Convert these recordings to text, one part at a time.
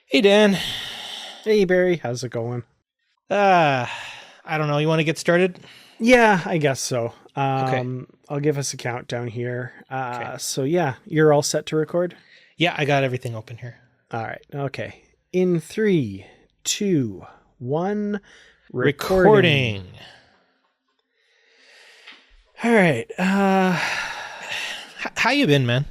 Hey, Dan. Hey Barry, how's it going? Uh, I don't know. You want to get started? Yeah, I guess so. Okay. I'll give us a countdown here. Okay. So yeah, you're all set to record? Yeah, I got everything open here. All right. Okay. In three, two, one, recording. Recording. All right. How you been, man?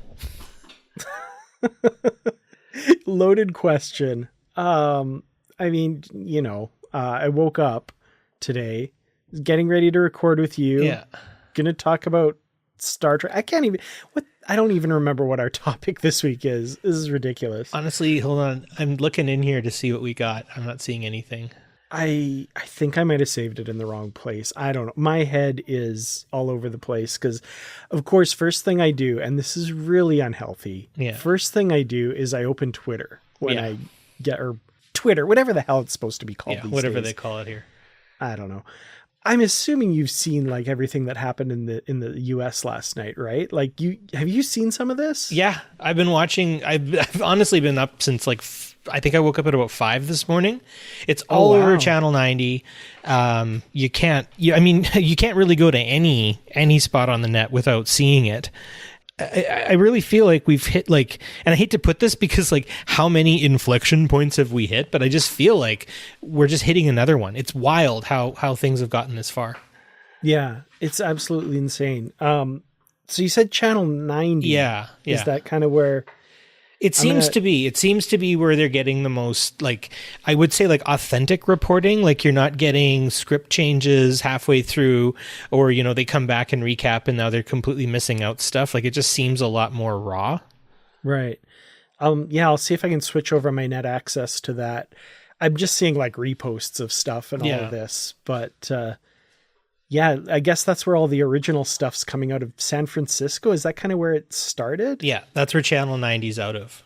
Loaded question. I mean, I woke up today, getting ready to record with you. Yeah. Gonna talk about Star Trek. I don't even remember what our topic this week is. This is ridiculous. Honestly, hold on. I'm looking in here to see what we got. I'm not seeing anything. I think I might have saved it in the wrong place. I don't know. My head is all over the place because, of course, first thing I do, and this is really unhealthy. Yeah. First thing I do is I open Twitter when Yeah. I get, or Twitter, whatever the hell it's supposed to be called Yeah, these whatever days. they call it here. I don't know. I'm assuming you've seen like everything that happened in the US last night, right? Like have you seen some of this? Yeah, I've been watching. I've honestly been up since I think I woke up at about 5 this morning. It's all over wow. Channel 90. You can't. You can't really go to any spot on the net without seeing it. I really feel like we've hit and I hate to put this because how many inflection points have we hit? But I just feel like we're just hitting another one. It's wild how things have gotten this far. Yeah, it's absolutely insane. So you said Channel 90. Yeah. Is that kind of where It seems to be where they're getting the most, I would say, authentic reporting. Like, you're not getting script changes halfway through, or, they come back and recap and now they're completely missing out stuff. Like, it just seems a lot more raw. Right. Yeah, I'll see if I can switch over my net access to that. I'm just seeing reposts of stuff and all of this, but yeah, I guess that's where all the original stuff's coming out of San Francisco. Is that kind of where it started? Yeah, that's where Channel 90's out of.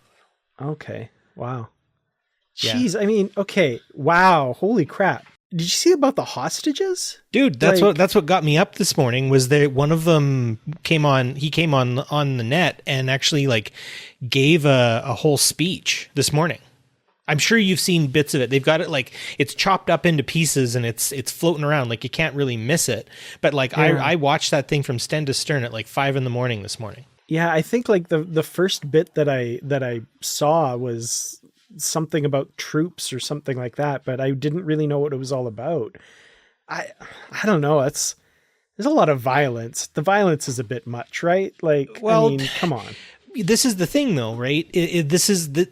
Okay. Wow. Yeah. Jeez, I mean, okay. Wow. Holy crap. Did you see about the hostages? Dude, that's what got me up this morning. Was there one of them came on the net and actually gave a whole speech this morning. I'm sure you've seen bits of it. They've got it it's chopped up into pieces and it's floating around. You can't really miss it. But I watched that thing from stem to stern at 5 a.m. this morning. Yeah, I think the first bit that I saw was something about troops or something like that, but I didn't really know what it was all about. I don't know. There's a lot of violence. The violence is a bit much, right? I mean, come on. This is the thing, though, right? This is the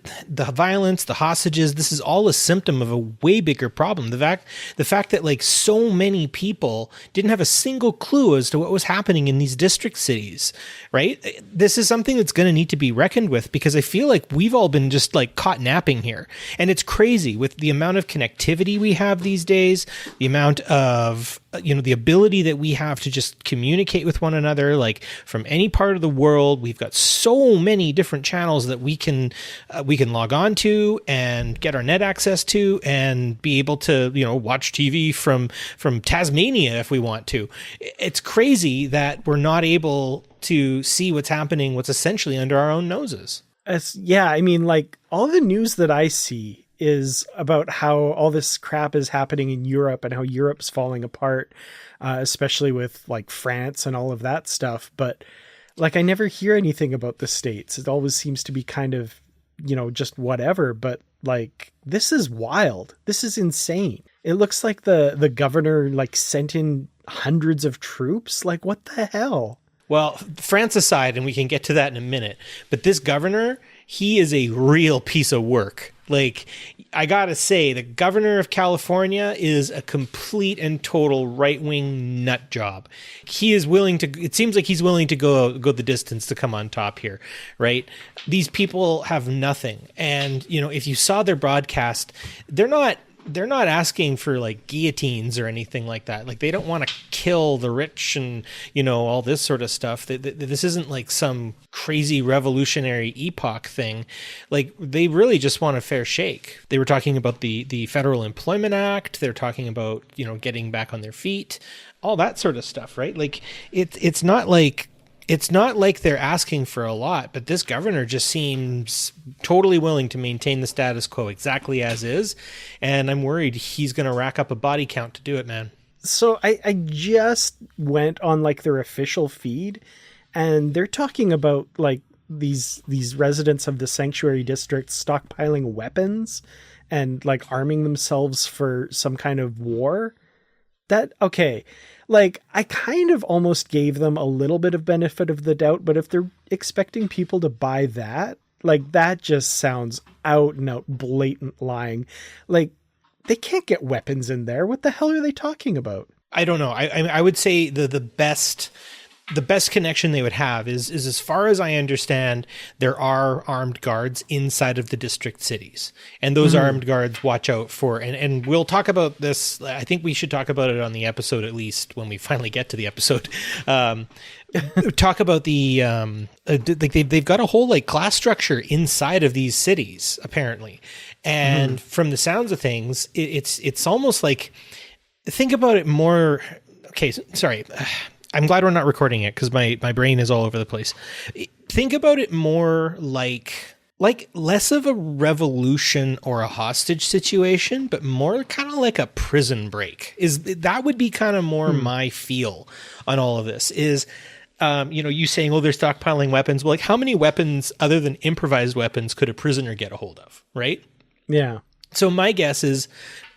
violence, the hostages. This is all a symptom of a way bigger problem. The fact that so many people didn't have a single clue as to what was happening in these district cities, right? This is something that's going to need to be reckoned with, because I feel like we've all been just caught napping here, and it's crazy with the amount of connectivity we have these days, the amount of the ability that we have to just communicate with one another, from any part of the world. We've got so many different channels that we can log on to and get our net access to, and be able to watch TV from Tasmania if we want to. It's crazy that we're not able to see what's happening, what's essentially under our own noses. Yeah, I mean, all the news that I see is about how all this crap is happening in Europe and how Europe's falling apart, especially with France and all of that stuff. But I never hear anything about the States. It always seems to be kind of, just whatever. But this is wild. This is insane. It looks like the governor sent in hundreds of troops. What the hell? Well, France aside, and we can get to that in a minute, but this governor, he is a real piece of work. I gotta say, the governor of California is a complete and total right-wing nut job. He is willing to, it seems like he's willing to go the distance to come on top here, right? These people have nothing. And, if you saw their broadcast, they're not asking for guillotines or anything like that. They don't want to kill the rich and, all this sort of stuff. This isn't some crazy revolutionary epoch thing. They really just want a fair shake. They were talking about the Federal Employment Act. They're talking about, getting back on their feet, all that sort of stuff, right? It's not it's not like they're asking for a lot, but this governor just seems totally willing to maintain the status quo exactly as is. And I'm worried he's going to rack up a body count to do it, man. So I just went on like their official feed, and they're talking about like these residents of the sanctuary district stockpiling weapons and like arming themselves for some kind of war. That, okay, like I kind of almost gave them a little bit of benefit of the doubt, but if they're expecting people to buy that, like that just sounds out and out blatant lying. Like, they can't get weapons in there. What the hell are they talking about? I don't know. I would say the best connection they would have is as far as I understand, there are armed guards inside of the district cities, and those armed guards watch out for, and we'll talk about this. I think we should talk about it on the episode, at least when we finally get to the episode. Talk about the like they've got a whole like class structure inside of these cities apparently, and from the sounds of things, it's almost like, think about it more. Okay, sorry. I'm glad we're not recording it because my brain is all over the place. Think about it more like less of a revolution or a hostage situation, but more kind of like a prison break. That would be kind of more my feel on all of this is, you saying, oh, they're stockpiling weapons. Well, like how many weapons other than improvised weapons could a prisoner get a hold of? Right. Yeah. So my guess is,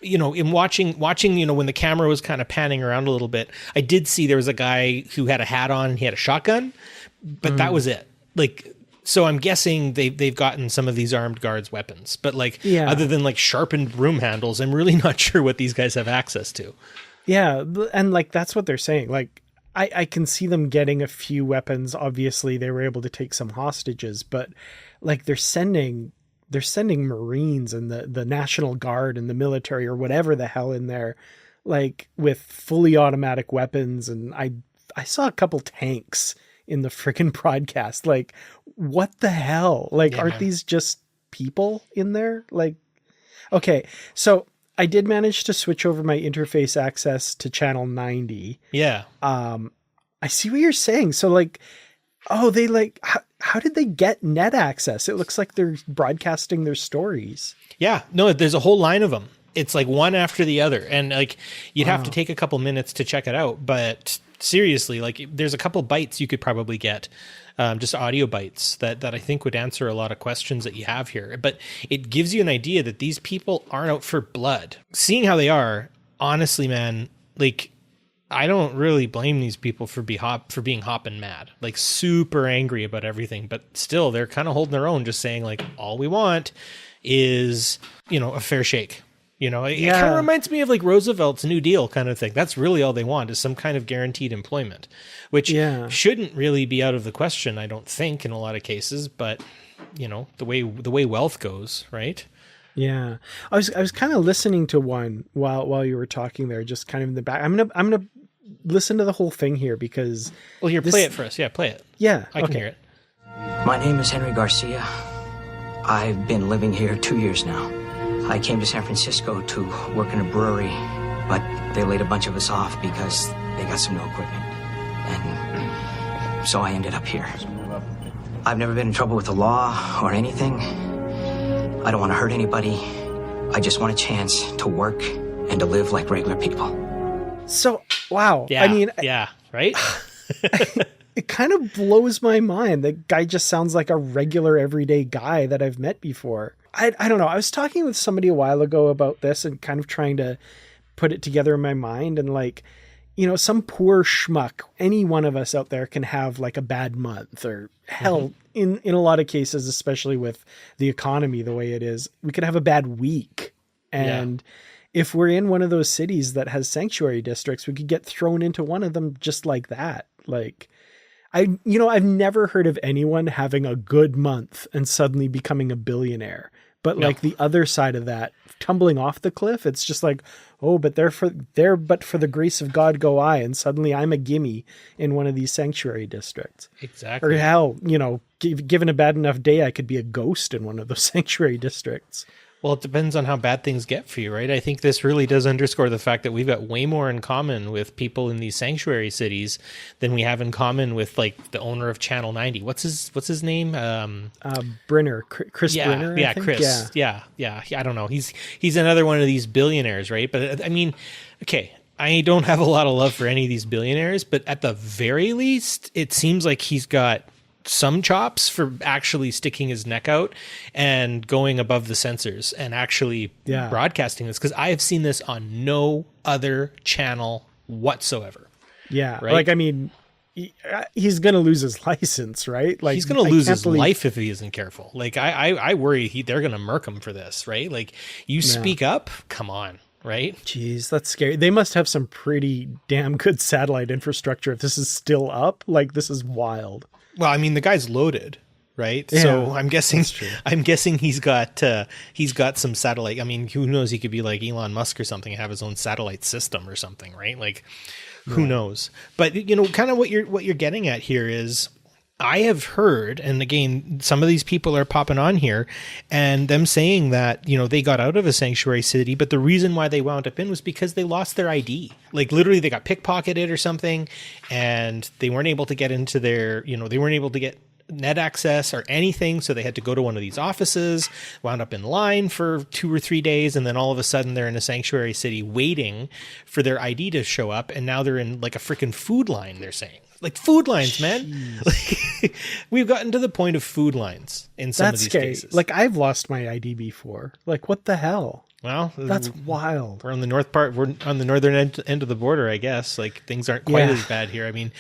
in watching, when the camera was kind of panning around a little bit, I did see there was a guy who had a hat on and he had a shotgun, but that was it. Like, so I'm guessing they've gotten some of these armed guards weapons, but like, other than like sharpened broom handles, I'm really not sure what these guys have access to. Yeah. And like, that's what they're saying. Like, I can see them getting a few weapons. Obviously they were able to take some hostages, but like they're sending Marines and the National Guard and the military or whatever the hell in there, like with fully automatic weapons. And I saw a couple tanks in the freaking broadcast. Like, what the hell? Like, aren't these just people in there? Like, okay. So I did manage to switch over my interface access to channel 90. Yeah. I see what you're saying. So like, oh, they like, how did they get net access? It looks like they're broadcasting their stories. Yeah, no, there's a whole line of them. It's like one after the other. And like, you'd have to take a couple minutes to check it out. But seriously, like there's a couple bites you could probably get, just audio bites that I think would answer a lot of questions that you have here. But it gives you an idea that these people aren't out for blood. Seeing how they are, honestly, man, like, I don't really blame these people for being hopping mad, like super angry about everything, but still they're kind of holding their own, just saying like, all we want is, a fair shake. It kind of reminds me of like Roosevelt's New Deal kind of thing. That's really all they want, is some kind of guaranteed employment, which shouldn't really be out of the question, I don't think, in a lot of cases, but the way wealth goes, right? Yeah. I was kind of listening to one while you were talking there, just kind of in the back. I'm gonna listen to the whole thing here because... Well, here, play it for us. Yeah, play it. Yeah. I can hear it. My name is Henry Garcia. I've been living here 2 years now. I came to San Francisco to work in a brewery, but they laid a bunch of us off because they got some new equipment. And so I ended up here. I've never been in trouble with the law or anything. I don't want to hurt anybody. I just want a chance to work and to live like regular people. So, wow. Yeah, I mean... Yeah, right? It kind of blows my mind. The guy just sounds like a regular everyday guy that I've met before. I don't know. I was talking with somebody a while ago about this and kind of trying to put it together in my mind. And like, some poor schmuck, any one of us out there can have like a bad month, or hell, in a lot of cases, especially with the economy the way it is, we could have a bad week. And if we're in one of those cities that has sanctuary districts, we could get thrown into one of them just like that. Like, I've never heard of anyone having a good month and suddenly becoming a billionaire. But like the other side of that, tumbling off the cliff, it's just like, oh, but but for the grace of God go I, and suddenly I'm a gimme in one of these sanctuary districts. Exactly. Or hell, given a bad enough day, I could be a ghost in one of those sanctuary districts. Well, it depends on how bad things get for you, right? I think this really does underscore the fact that we've got way more in common with people in these sanctuary cities than we have in common with like the owner of Channel 90. What's his name? Brynner, Chris Yeah, Brynner. I yeah, think? Chris. Yeah. I don't know. He's another one of these billionaires, right? But I mean, okay, I don't have a lot of love for any of these billionaires, but at the very least, it seems like he's got some chops for actually sticking his neck out and going above the censors and actually broadcasting this, because I have seen this on no other channel whatsoever. Yeah, right? like I mean, he's gonna lose his license, right? Like he's gonna lose his life if he isn't careful. Like I worry they're gonna murk him for this, right? Like you speak up, come on. Right? Jeez, that's scary. They must have some pretty damn good satellite infrastructure if this is still up. Like, this is wild. Well, I mean, the guy's loaded, right? Yeah, so I'm guessing he's got some satellite. I mean, who knows? He could be like Elon Musk or something, and have his own satellite system or something, right? Like, who knows? But you know, kind of what you're getting at here is, I have heard, and again, some of these people are popping on here and them saying that, you know, they got out of a sanctuary city, but the reason why they wound up in was because they lost their ID. Like literally they got pickpocketed or something, and they weren't able to get into their, you know, they weren't able to get net access or anything. So they had to go to one of these offices, wound up in line for 2 or 3 days. And then all of a sudden they're in a sanctuary city waiting for their ID to show up. And now they're in like a freaking food line, they're saying. Like food lines, man. Like, we've gotten to the point of food lines in some of these cases. Like I've lost my ID before. Like what the hell? Well, that's wild. We're on the north part. We're on the northern end of the border, I guess. Like things aren't quite as bad here. I mean,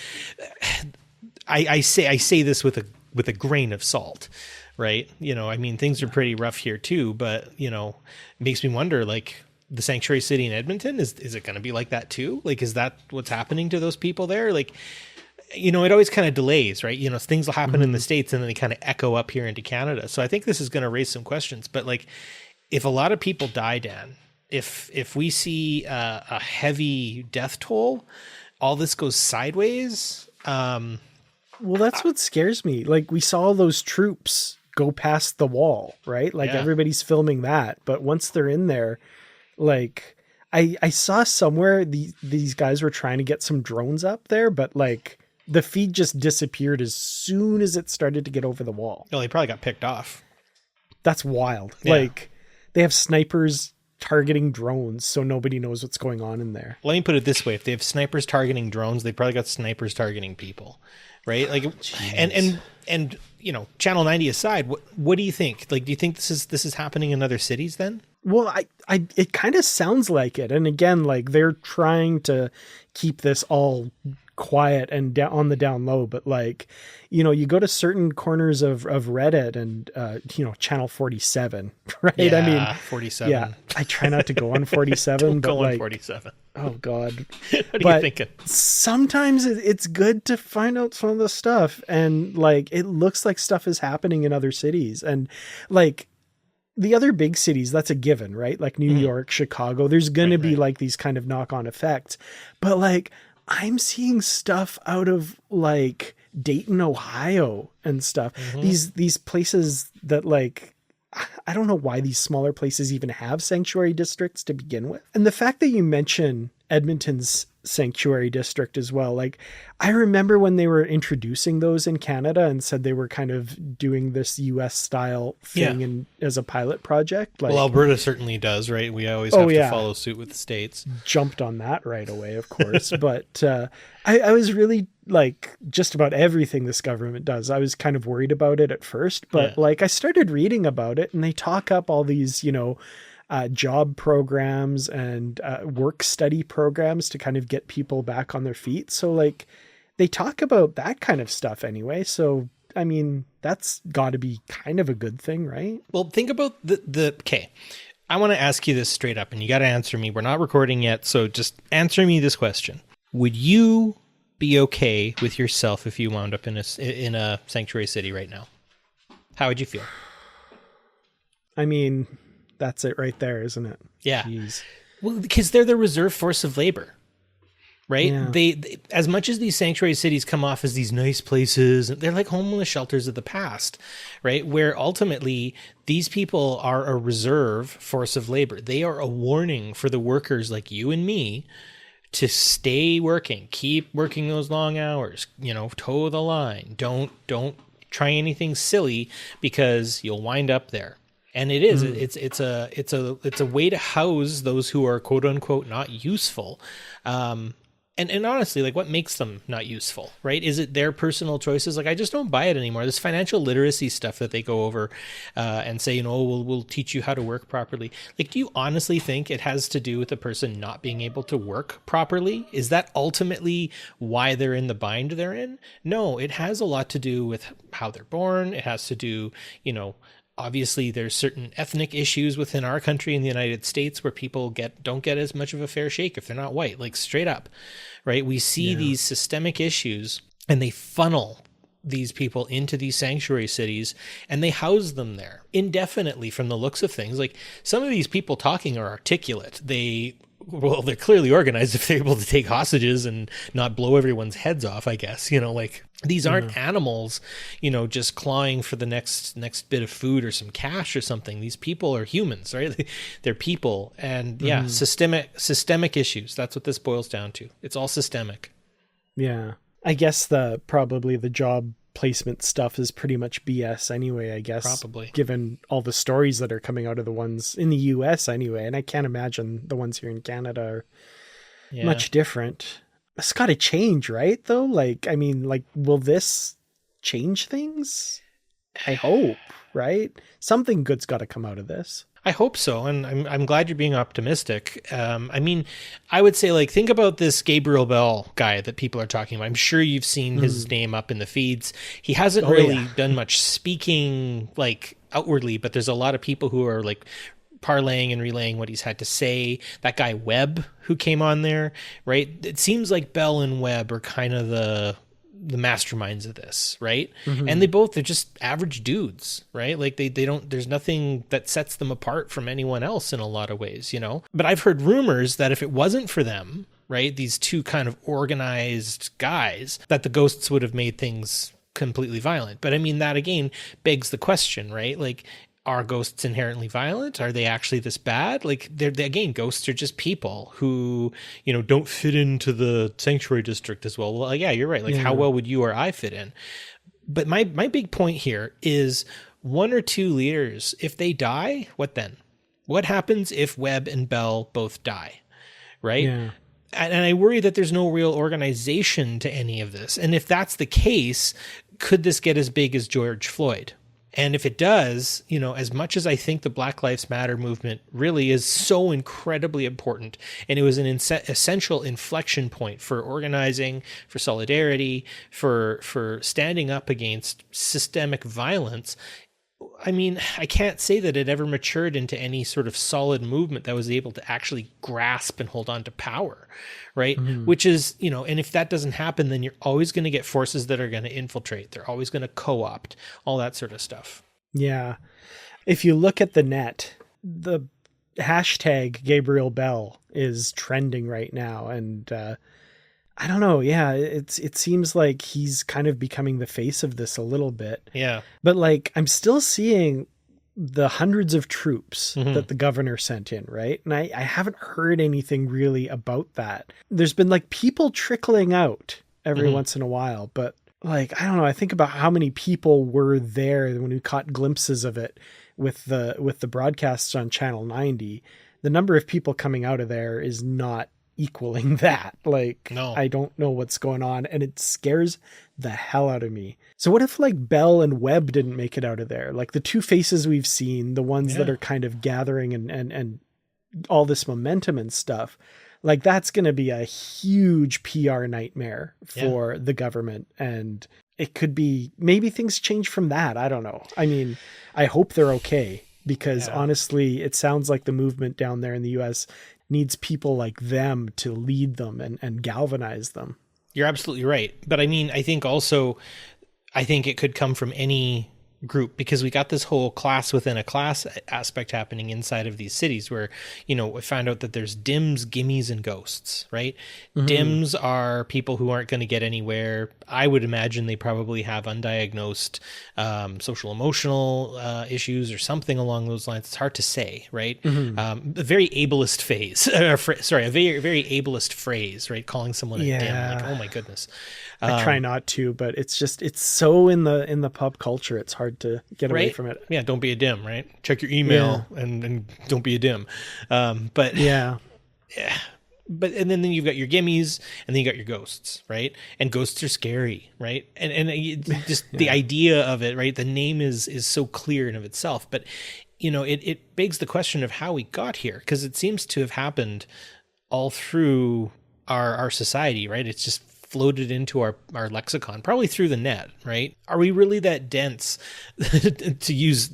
I say this with a grain of salt, right? You know, I mean, things are pretty rough here too. But you know, it makes me wonder, like, the sanctuary city in Edmonton, is it going to be like that too? Like, is that what's happening to those people there? Like, you know, it always kind of delays, right? You know, things will happen in the States and then they kind of echo up here into Canada. So I think this is going to raise some questions. But like, if a lot of people die, Dan, if we see a heavy death toll, all this goes sideways. Well, that's what scares me. Like we saw all those troops go past the wall, right? Like everybody's filming that. But once they're in there, like I saw somewhere these guys were trying to get some drones up there, but like the feed just disappeared as soon as it started to get over the wall. Oh, they probably got picked off. That's wild. Yeah. Like they have snipers targeting drones, so nobody knows what's going on in there. Let me put it this way. If they have snipers targeting drones, they probably got snipers targeting people, right? Like, and you know, Channel 90 aside, what do you think? Like, do you think this is happening in other cities then? Well, it kind of sounds like it. And again, like they're trying to keep this all quiet and on the down low, but like, you know, you go to certain corners of Reddit and, you know, channel 47, right? Yeah, I mean, 47. Yeah, I try not to go on 47, Don't but go like, on 47. Oh God. What are you thinking? Sometimes it's good to find out some of the stuff, and like, it looks like stuff is happening in other cities, and like, the other big cities, that's a given, right? Like New York, Chicago, there's going to be like these kind of knock-on effects. But like, I'm seeing stuff out of like Dayton, Ohio and stuff. These places that like, I don't know why these smaller places even have sanctuary districts to begin with. And the fact that you mention Edmonton's sanctuary district as well. Like, I remember when they were introducing those in Canada and said they were kind of doing this US style thing as a pilot project. Like, well, Alberta certainly does, right? We always have to follow suit with the States. Jumped on that right away, of course. But I was really like, just about everything this government does, I was kind of worried about it at first, but like I started reading about it and they talk up all these, you know, job programs and work study programs to kind of get people back on their feet. So like they talk about that kind of stuff anyway. So, I mean, that's got to be kind of a good thing, right? Well, think about okay. I want to ask you this straight up and you got to answer me. We're not recording yet. So just answer me this question. Would you be okay with yourself if you wound up in a sanctuary city right now? How would you feel? I mean, that's it right there, isn't it? Yeah. Jeez. Well, because they're the reserve force of labor, right? Yeah. They as much as these sanctuary cities come off as these nice places, they're like homeless shelters of the past, right? Where ultimately these people are a reserve force of labor. They are a warning for the workers like you and me to stay working, keep working those long hours, toe the line. Don't try anything silly because you'll wind up there. And it is, it's a way to house those who are quote unquote not useful. And honestly, like, what makes them not useful, right? Is it their personal choices? Like, I just don't buy it anymore. This financial literacy stuff that they go over and say, we'll teach you how to work properly. Like, do you honestly think it has to do with the person not being able to work properly? Is that ultimately why they're in the bind they're in? No, it has a lot to do with how they're born. It has to do, obviously there's certain ethnic issues within our country in the United States where people don't get as much of a fair shake if they're not white, like straight up, right? We see these systemic issues and they funnel these people into these sanctuary cities and they house them there indefinitely from the looks of things. Like, some of these people talking are articulate. They're clearly organized if they're able to take hostages and not blow everyone's heads off, I guess. Like, these aren't animals, just clawing for the next bit of food or some cash or something. These people are humans, right? They're people. And systemic issues. That's what this boils down to. It's all systemic. Yeah. I guess probably the job placement stuff is pretty much BS anyway, I guess. Probably. Given all the stories that are coming out of the ones in the US anyway. And I can't imagine the ones here in Canada are much different. It's got to change, right? Though, will this change things? I hope, right? Something good's got to come out of this. I hope so, and I'm glad you're being optimistic. I would say, think about this Gabriel Bell guy that people are talking about. I'm sure you've seen his name up in the feeds. He hasn't really done much speaking, outwardly, but there's a lot of people who are parlaying and relaying what he's had to say. That guy Webb who came on there, right? It seems like Bell and Webb are kind of the masterminds of this, right? And they're just average dudes, right? Like, they don't, there's nothing that sets them apart from anyone else in a lot of ways, But I've heard rumors that if it wasn't for them, right, these two kind of organized guys, that the ghosts would have made things completely violent. But I mean, that again begs the question, right? Like, are ghosts inherently violent? Are they actually this bad? Again, ghosts are just people who, don't fit into the sanctuary district as well. Well, yeah, you're right. How well would you or I fit in? But my big point here is one or two leaders, if they die, what then? What happens if Webb and Bell both die? Right? Yeah. And I worry that there's no real organization to any of this. And if that's the case, could this get as big as George Floyd? And if it does, as much as I think the Black Lives Matter movement really is so incredibly important, and it was an essential inflection point for organizing, for solidarity, for standing up against systemic violence, I mean, I can't say that it ever matured into any sort of solid movement that was able to actually grasp and hold on to power, right? Which is, and if that doesn't happen, then you're always going to get forces that are going to infiltrate. They're always going to co-opt, all that sort of stuff. Yeah. If you look at the net, the hashtag Gabriel Bell is trending right now. And I don't know. Yeah, it seems like he's kind of becoming the face of this a little bit. Yeah. But I'm still seeing the hundreds of troops that the governor sent in, right? And I haven't heard anything really about that. There's been people trickling out every once in a while, but I don't know. I think about how many people were there when we caught glimpses of it with the broadcasts on Channel 90. The number of people coming out of there is not equaling that. No. I don't know what's going on, and it scares the hell out of me. So what if Bell and Webb didn't make it out of there? The two faces we've seen, the ones that are kind of gathering and all this momentum and stuff, that's going to be a huge PR nightmare for the government. And it could be, maybe things change from that. I don't know. I mean, I hope they're okay, because honestly, it sounds like the movement down there in the US needs people like them to lead them and galvanize them. You're absolutely right. But I mean, I think it could come from any group, because we got this whole class within a class aspect happening inside of these cities where, we found out that there's dims, gimmies, and ghosts, right? Dims are people who aren't going to get anywhere. I would imagine they probably have undiagnosed social emotional issues or something along those lines. It's hard to say, right? A very ableist phase, a very ableist phrase, right? Calling someone a dim, like, oh my goodness. I try not to, but it's so in the pub culture, it's hard to get away from it. Yeah, don't be a dim, right? Check your email and don't be a dim. But yeah. But and then you've got your gimmies, and then you got your ghosts, right? And ghosts are scary, right? And just the idea of it, right? The name is so clear in of itself, but it begs the question of how we got here, because it seems to have happened all through our society, right? It's just floated into our lexicon, probably through the net, right? Are we really that dense, to use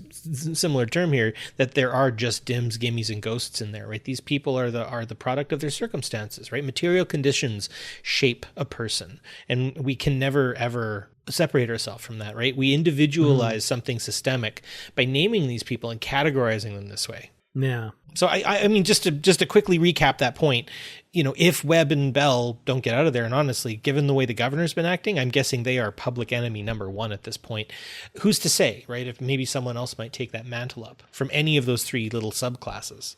a similar term here, that there are just dims, gimmies, and ghosts in there, right? These people are the product of their circumstances, right? Material conditions shape a person, and we can never, ever separate ourselves from that, right? We individualize something systemic by naming these people and categorizing them this way. Yeah. So I mean, just to quickly recap that point, if Webb and Bell don't get out of there, and honestly, given the way the governor's been acting, I'm guessing they are public enemy number one at this point. Who's to say, right? If maybe someone else might take that mantle up from any of those three little subclasses.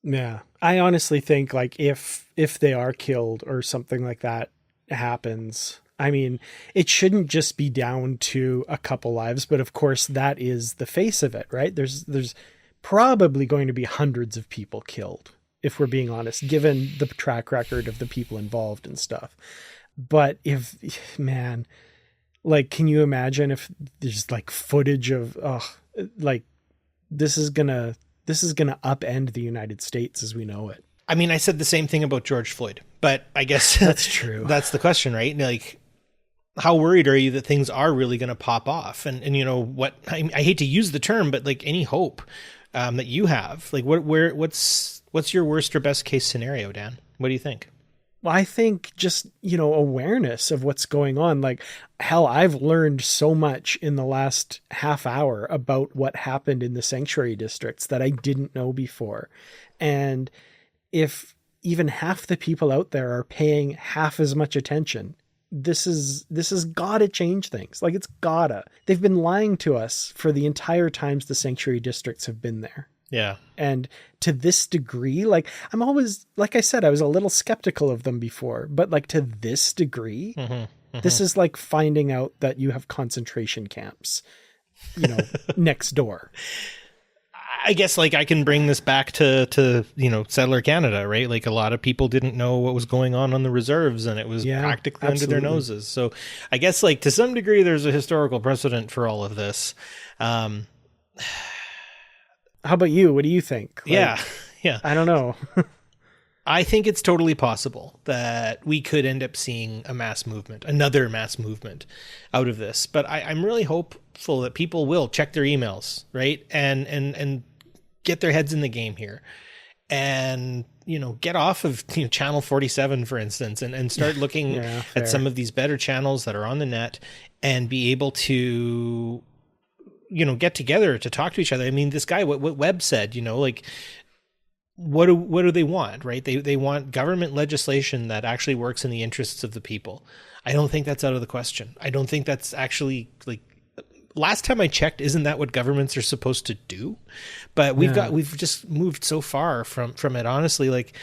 Yeah. I honestly think, like, if they are killed or something like that happens, I mean, it shouldn't just be down to a couple lives, but of course that is the face of it, right? There's probably going to be hundreds of people killed, if we're being honest, given the track record of the people involved and stuff. But can you imagine if there's like footage of, this is gonna upend the United States as we know it. I mean, I said the same thing about George Floyd, but I guess that's true. That's the question, right? Like, how worried are you that things are really going to pop off? And what, I hate to use the term, but like, any hope that you have, like, what's your worst or best case scenario, Dan? What do you think? Well, I think just, awareness of what's going on. Like, hell, I've learned so much in the last half hour about what happened in the sanctuary districts that I didn't know before. And if even half the people out there are paying half as much attention, this has gotta change things. Like, it's gotta. They've been lying to us for the entire times the sanctuary districts have been there. Yeah. And to this degree, like, I'm always, like I said, I was a little skeptical of them before, but like, to this degree, this is like finding out that you have concentration camps, next door. I guess, like, I can bring this back to settler Canada, right? Like, a lot of people didn't know what was going on the reserves, and it was practically under their noses. So I guess, like, to some degree, there's a historical precedent for all of this. How about you? What do you think? Like, yeah. I don't know. I think it's totally possible that we could end up seeing another mass movement out of this. But I'm really hopeful that people will check their emails, right? And get their heads in the game here, and, get off of channel 47, for instance, and start looking at some of these better channels that are on the net, and be able to, get together to talk to each other. I mean, this guy, what Webb said, like, what do they want, right? They want government legislation that actually works in the interests of the people. I don't think that's out of the question. I don't think that's actually, like, last time I checked, isn't that what governments are supposed to do? But we've just moved so far from it. Honestly, like,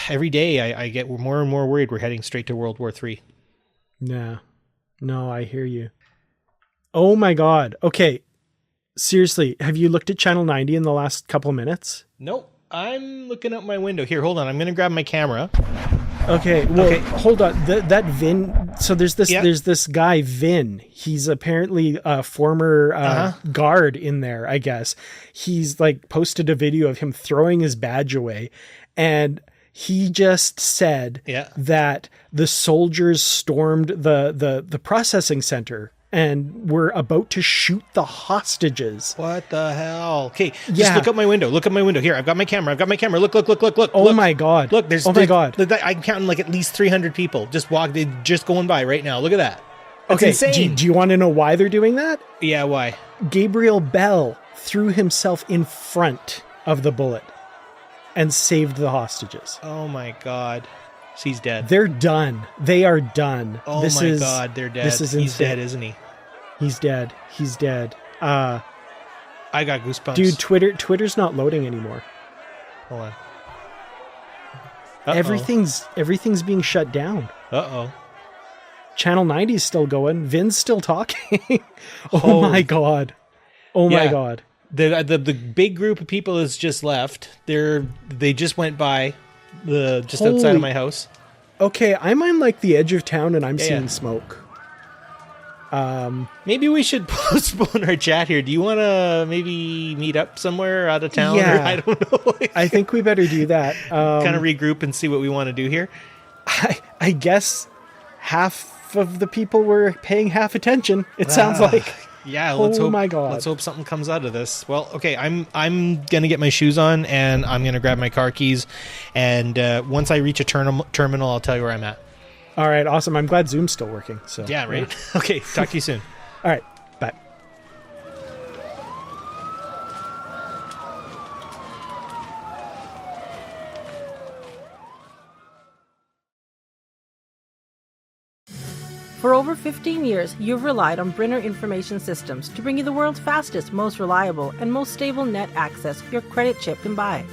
every day I get more and more worried we're heading straight to World War III. Yeah. No, I hear you. Oh my God. Okay. Seriously, have you looked at Channel 90 in the last couple minutes? Nope. I'm looking out my window here. Hold on. I'm going to grab my camera. Okay. Well, hold on. That Vin. So there's this guy, Vin. He's apparently a former guard in there, I guess. He's like posted a video of him throwing his badge away, and he just said that the soldiers stormed the processing center and we're about to shoot the hostages. What the hell? Okay, just look up my window. Look up my window. Here, I've got my camera. Look. Oh my God. Look, my God. I'm counting like at least 300 people just going by right now. Look at that. Okay, insane. do you want to know why they're doing that? Yeah, why? Gabriel Bell threw himself in front of the bullet and saved the hostages. Oh my God. He's dead. They're done. They are done. Oh my God, they're dead. This is He's insane. dead, isn't he? He's dead. He's dead. I got goosebumps. Dude, Twitter's not loading anymore. Hold on. Everything's being shut down. Uh-oh. Channel 90 is still going. Vin's still talking. Oh my God. Oh my God. The big group of people has just left. They just went by outside of my house. Okay, I'm on like the edge of town and I'm seeing smoke. Maybe we should postpone our chat here. Do you want to maybe meet up somewhere out of town? Yeah. Or I don't know. I think we better do that. Kind of regroup and see what we want to do here. I guess half of the people were paying half attention. It sounds like. Yeah, let's hope. My God. Let's hope something comes out of this. Well, okay, I'm gonna get my shoes on and I'm gonna grab my car keys, and once I reach a terminal, I'll tell you where I'm at. All right, awesome. I'm glad Zoom's still working. So Yeah, right. Okay, talk to you soon. All right, bye. For over 15 years, you've relied on Brynner Information Systems to bring you the world's fastest, most reliable, and most stable net access your credit chip can buy.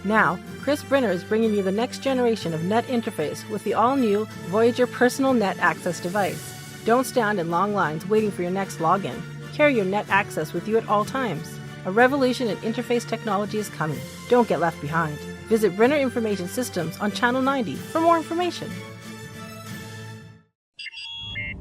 Now, Chris Brynner is bringing you the next generation of net interface with the all-new Voyager Personal Net Access device. Don't stand in long lines waiting for your next login. Carry your net access with you at all times. A revolution in interface technology is coming. Don't get left behind. Visit Brynner Information Systems on Channel 90 for more information.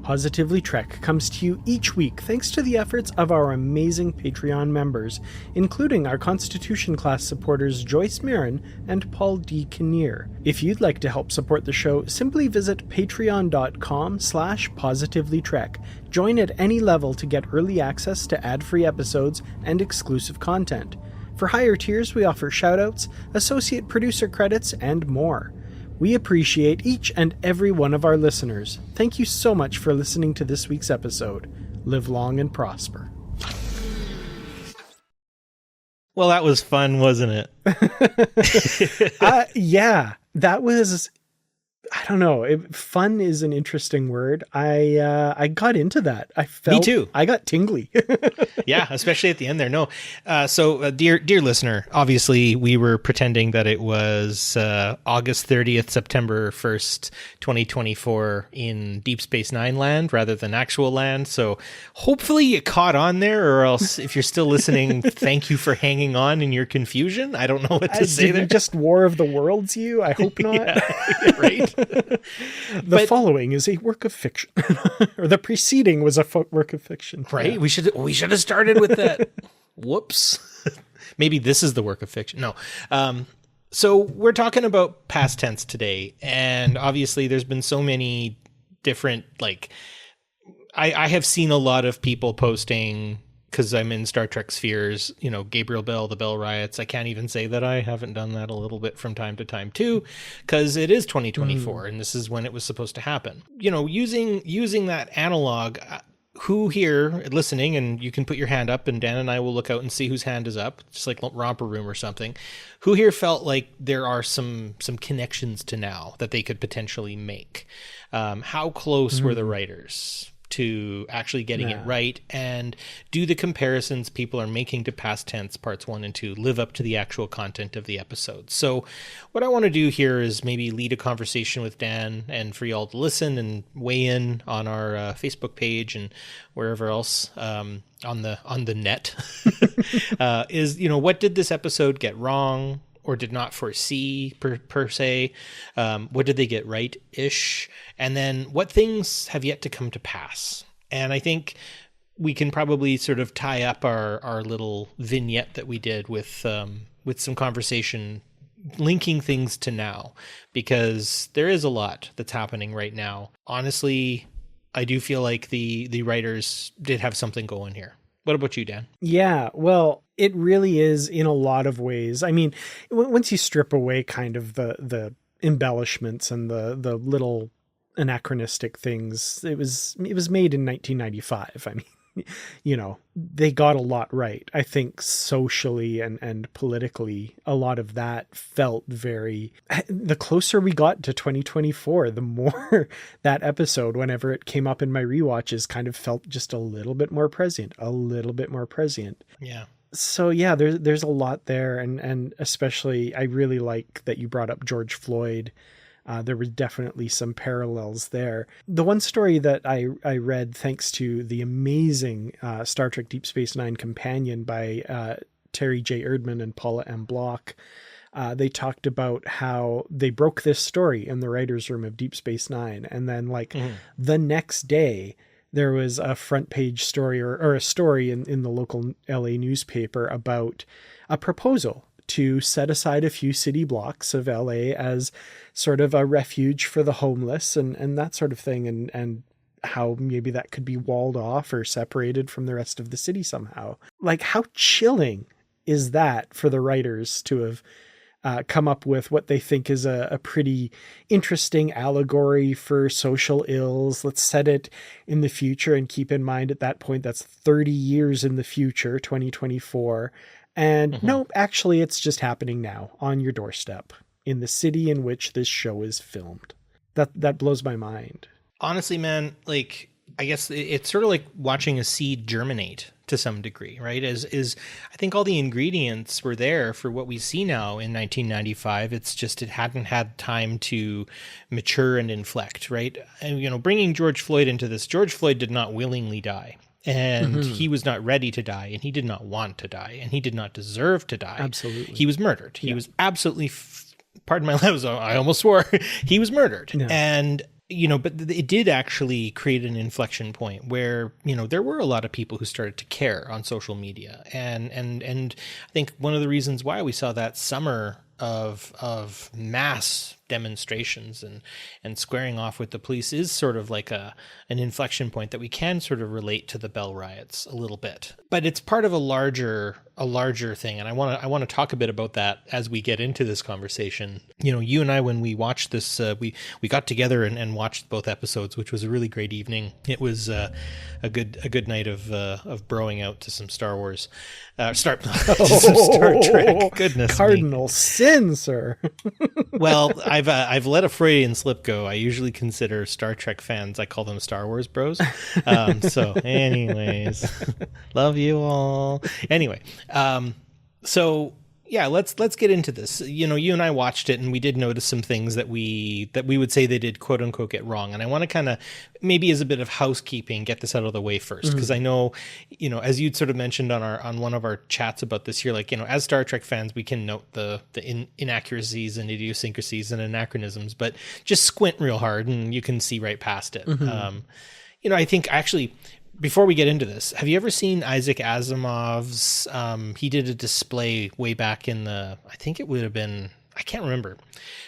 Positively Trek comes to you each week thanks to the efforts of our amazing Patreon members, including our Constitution class supporters Joyce Marin and Paul D. Kinnear. If you'd like to help support the show, simply visit patreon.com/positivelytrek. Join at any level to get early access to ad-free episodes and exclusive content. For higher tiers, we offer shoutouts, associate producer credits, and more. We appreciate each and every one of our listeners. Thank you so much for listening to this week's episode. Live long and prosper. Well, that was fun, wasn't it? Yeah, that was... I don't know. Fun is an interesting word. I got into that. I felt... Me too. I got tingly. Yeah, especially at the end there. No. So, dear listener, obviously we were pretending that it was August 30th, September 1st, 2024 in Deep Space Nine land rather than actual land. So hopefully you caught on there, or else if you're still listening, thank you for hanging on in your confusion. I don't know what to say there. Just War of the Worlds you? I hope not. Yeah, right. The following is a work of fiction. Or the preceding was a work of fiction. Right? Yeah. We should have started with that. Whoops. Maybe this is the work of fiction. No. So we're talking about past tense today, and obviously there's been so many different, like, I have seen a lot of people posting, because I'm in Star Trek spheres, Gabriel Bell, the Bell Riots. I can't even say that I haven't done that a little bit from time to time too, because it is 2024 and this is when it was supposed to happen. Using that analog, who here listening, and you can put your hand up and Dan and I will look out and see whose hand is up, just like Romper Room or something. Who here felt like there are some connections to now that they could potentially make? How close were the writers to actually getting it right, and do the comparisons people are making to past tense parts 1 and 2 live up to the actual content of the episode? So what I want to do here is maybe lead a conversation with Dan, and for y'all to listen and weigh in on our Facebook page and wherever else on the net. Is what did this episode get wrong or did not foresee per se? What did they get right-ish? And then what things have yet to come to pass? And I think we can probably sort of tie up our little vignette that we did with some conversation linking things to now, because there is a lot that's happening right now. Honestly, I do feel like the writers did have something going here. What about you, Dan? Yeah, well, it really is in a lot of ways. I mean, once you strip away kind of the embellishments and the little anachronistic things. It was made in 1995. I mean, you know, they got a lot right. I think socially and politically, a lot of that felt very, the closer we got to 2024, the more that episode, whenever it came up in my rewatches, kind of felt just a little bit more prescient. Yeah. So yeah, there's a lot there. And especially, I really like that you brought up George Floyd. There was definitely some parallels there. The one story that I read, thanks to the amazing Star Trek Deep Space Nine companion by Terry J. Erdman and Paula M. Block, they talked about how they broke this story in the writer's room of Deep Space Nine. And then the next day, there was a front page story or a story in the local LA newspaper about a proposal to set aside a few city blocks of LA as sort of a refuge for the homeless and that sort of thing. And how maybe that could be walled off or separated from the rest of the city somehow. Like, how chilling is that for the writers to have come up with what they think is a pretty interesting allegory for social ills. Let's set it in the future and keep in mind at that point, that's 30 years in the future, 2024. And no, actually, it's just happening now on your doorstep in the city in which this show is filmed. That blows my mind. Honestly, man, like, I guess it's sort of like watching a seed germinate to some degree, right? Is I think all the ingredients were there for what we see now in 1995. It's just it hadn't had time to mature and inflect, right? And, you know, bringing George Floyd into this, George Floyd did not willingly die. And he was not ready to die, and he did not want to die, and he did not deserve to die. Absolutely. He was murdered. He was absolutely, pardon my language, I almost swore, he was murdered. Yeah. And, you know, but it did actually create an inflection point where, you know, there were a lot of people who started to care on social media. And I think one of the reasons why we saw that summer of mass demonstrations and squaring off with the police is sort of like an inflection point that we can sort of relate to the Bell Riots a little bit, but it's part of a larger thing. And I want to talk a bit about that as we get into this conversation. You know, you and I, when we watched this, we got together and watched both episodes, which was a really great evening. It was a good night of broing out to some Star Wars, to some Star Trek. Goodness, cardinal sin, sir. Well, I've let a Freudian slip go. I usually consider Star Trek fans, I call them Star Wars bros. So anyways, love you all. Anyway, so yeah, let's get into this. You know, you and I watched it, and we did notice some things that we would say they did quote unquote get wrong. And I want to kind of, maybe as a bit of housekeeping, get this out of the way first, because I know, you know, as you'd sort of mentioned on one of our chats about this here, like, you know, as Star Trek fans, we can note the inaccuracies and idiosyncrasies and anachronisms, but just squint real hard and you can see right past it. You know, I think actually, before we get into this, have you ever seen Isaac Asimov's, he did a display way back in I think it would have been, I can't remember,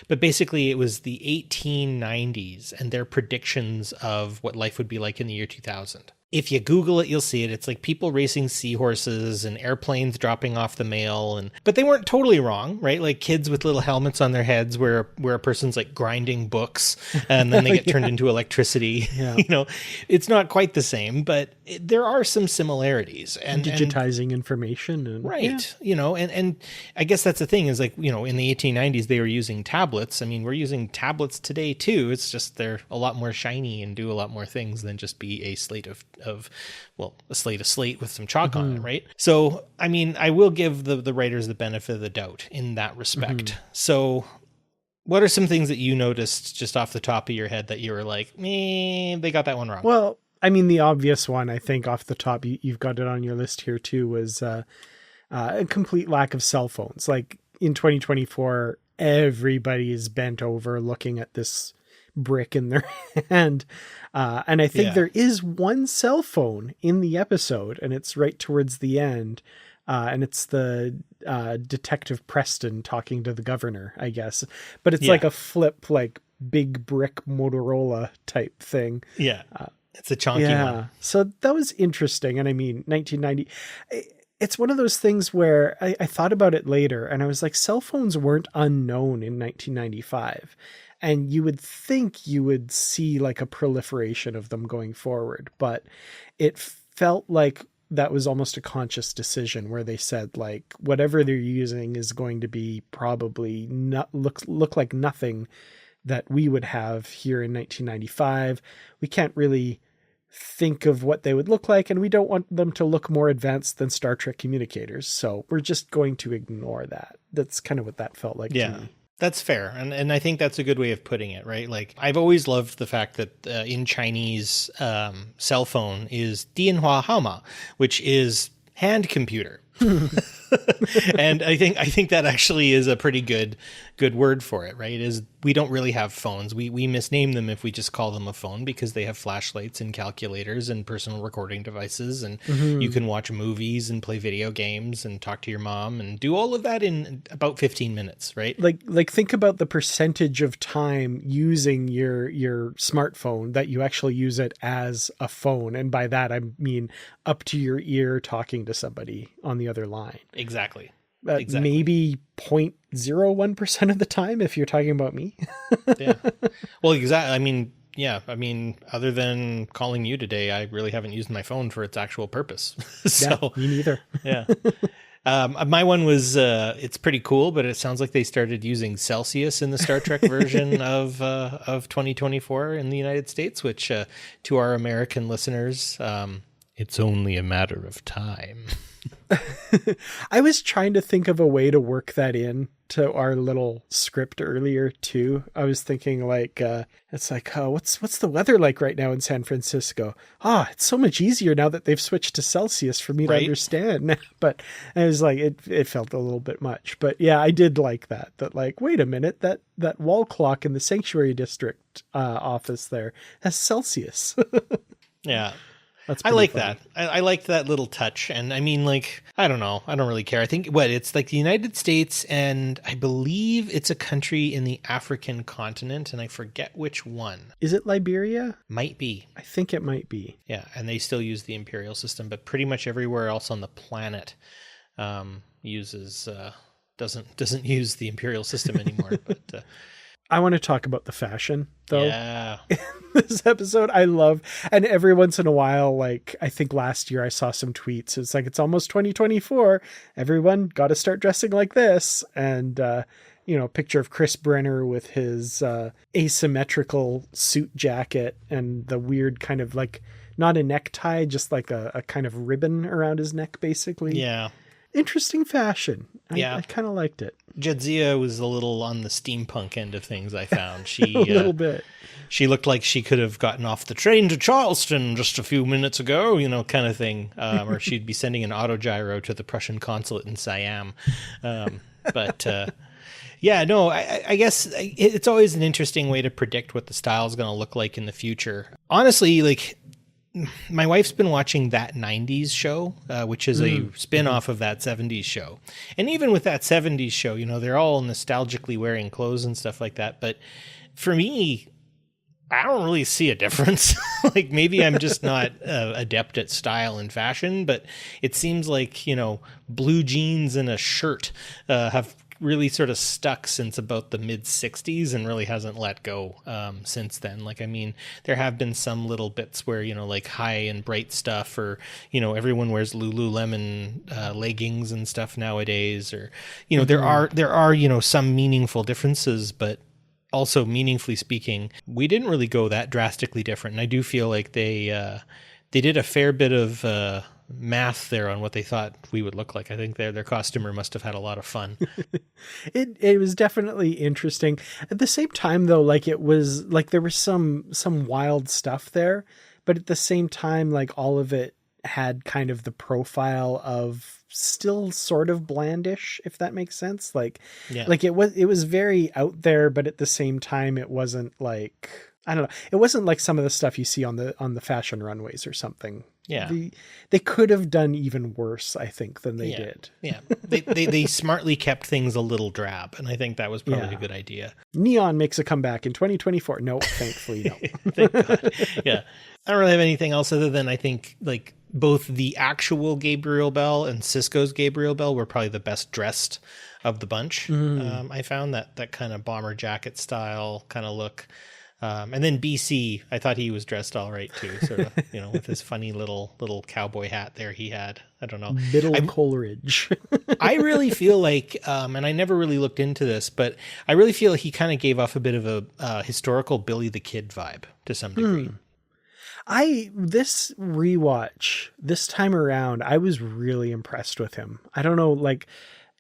but basically it was the 1890s and their predictions of what life would be like in the year 2000. If you Google it, you'll see it. It's like people racing seahorses and airplanes dropping off the mail, but they weren't totally wrong, right? Like kids with little helmets on their heads where a person's like grinding books and then they get turned into electricity. Yeah. You know, it's not quite the same, but there are some similarities. And digitizing information. And, right. Yeah. You know, and I guess that's the thing is, like, you know, in the 1890s, they were using tablets. I mean, we're using tablets today too. It's just they're a lot more shiny and do a lot more things than just be a slate of a slate with some chalk on it, right? So, I mean, I will give the writers the benefit of the doubt in that respect. So what are some things that you noticed just off the top of your head that you were like, they got that one wrong? Well, I mean, the obvious one, I think off the top, you've got it on your list here too, was a complete lack of cell phones. Like in 2024, everybody is bent over looking at this brick in their hand. And I think there is one cell phone in the episode, and it's right towards the end. And it's the Detective Preston talking to the governor, I guess. But it's like a flip, like big brick Motorola type thing. Yeah. It's a chunky one. So that was interesting. And I mean, 1990, it's one of those things where I thought about it later and I was like, cell phones weren't unknown in 1995. And you would think you would see like a proliferation of them going forward, but it felt like that was almost a conscious decision where they said like whatever they're using is going to be probably not look like nothing that we would have here in 1995. We can't really think of what they would look like, and we don't want them to look more advanced than Star Trek communicators. So we're just going to ignore that. That's kind of what that felt like to me. That's fair. And I think that's a good way of putting it, right? Like, I've always loved the fact that in Chinese, cell phone is dianhua haoma, which is hand computer. And I think that actually is a pretty good word for it, right? Is we don't really have phones. We misname them if we just call them a phone, because they have flashlights and calculators and personal recording devices, and you can watch movies and play video games and talk to your mom and do all of that in about 15 minutes, right? Like think about the percentage of time using your smartphone that you actually use it as a phone, and by that I mean up to your ear talking to somebody on the other line. Exactly. Maybe 0.01% of the time if you're talking about me. Yeah. Well, exactly. I mean, other than calling you today, I really haven't used my phone for its actual purpose. So, yeah, me neither. Yeah. My one was, it's pretty cool, but it sounds like they started using Celsius in the Star Trek version of 2024 in the United States, which to our American listeners, it's only a matter of time. I was trying to think of a way to work that in to our little script earlier too. I was thinking like, it's like, oh, what's the weather like right now in San Francisco? It's so much easier now that they've switched to Celsius for me to understand. But I was like, it felt a little bit much, but yeah, I did like that like, wait a minute, that wall clock in the Sanctuary District office there has Celsius. Yeah. That's I like funny. that. I liked that little touch. And I mean, like, I don't know. I don't really care. I think it's like the United States, and I believe it's a country in the African continent, and I forget which one. Is it Liberia? Might be. I think it might be. Yeah. And they still use the imperial system, but pretty much everywhere else on the planet doesn't use the imperial system anymore. But I want to talk about the fashion, though. Yeah. This episode, I love, and every once in a while, like, I think last year I saw some tweets. It's like, it's almost 2024. Everyone got to start dressing like this. And, picture of Chris Brynner with his asymmetrical suit jacket and the weird kind of like, not a necktie, just like a kind of ribbon around his neck, basically. Yeah. Interesting fashion. Yeah. I kind of liked it. Jadzia was a little on the steampunk end of things, I found. She a little bit. She looked like she could have gotten off the train to Charleston just a few minutes ago, kind of thing. Or she'd be sending an autogyro to the Prussian consulate in Siam. Yeah, no, I guess it's always an interesting way to predict what the style is going to look like in the future. Honestly, like, my wife's been watching That 90s Show, which is a spin-off of That 70s Show. And even with That 70s Show, they're all nostalgically wearing clothes and stuff like that. But for me, I don't really see a difference. Like, maybe I'm just not adept at style and fashion, but it seems like, blue jeans and a shirt have really sort of stuck since about the mid 60s and really hasn't let go since then. Like, I mean, there have been some little bits where, like high and bright stuff, or, everyone wears Lululemon leggings and stuff nowadays, or, there are, some meaningful differences, but also meaningfully speaking, we didn't really go that drastically different. And I do feel like they did a fair bit of math there on what they thought we would look like. I think their costumer must have had a lot of fun. It was definitely interesting. At the same time, though, like, it was like there was some wild stuff there, but at the same time, like, all of it had kind of the profile of still sort of blandish, if that makes sense. Like, yeah. Like it was very out there, but at the same time, it wasn't like, I don't know. It wasn't like some of the stuff you see on the fashion runways or something. Yeah. They could have done even worse, I think, than they did. Yeah. They smartly kept things a little drab, and I think that was probably a good idea. Neon makes a comeback in 2024. No, thankfully, no. Thank God. Yeah. I don't really have anything else other than I think like both the actual Gabriel Bell and Cisco's Gabriel Bell were probably the best dressed of the bunch. I found that kind of bomber jacket style kind of look. And then BC, I thought he was dressed all right too, sort of, with his funny little cowboy hat there he had. I don't know. Middle Coleridge. I really feel like, and I never really looked into this, but I really feel like he kind of gave off a bit of a historical Billy the Kid vibe to some degree. This rewatch, this time around, I was really impressed with him. I don't know, like,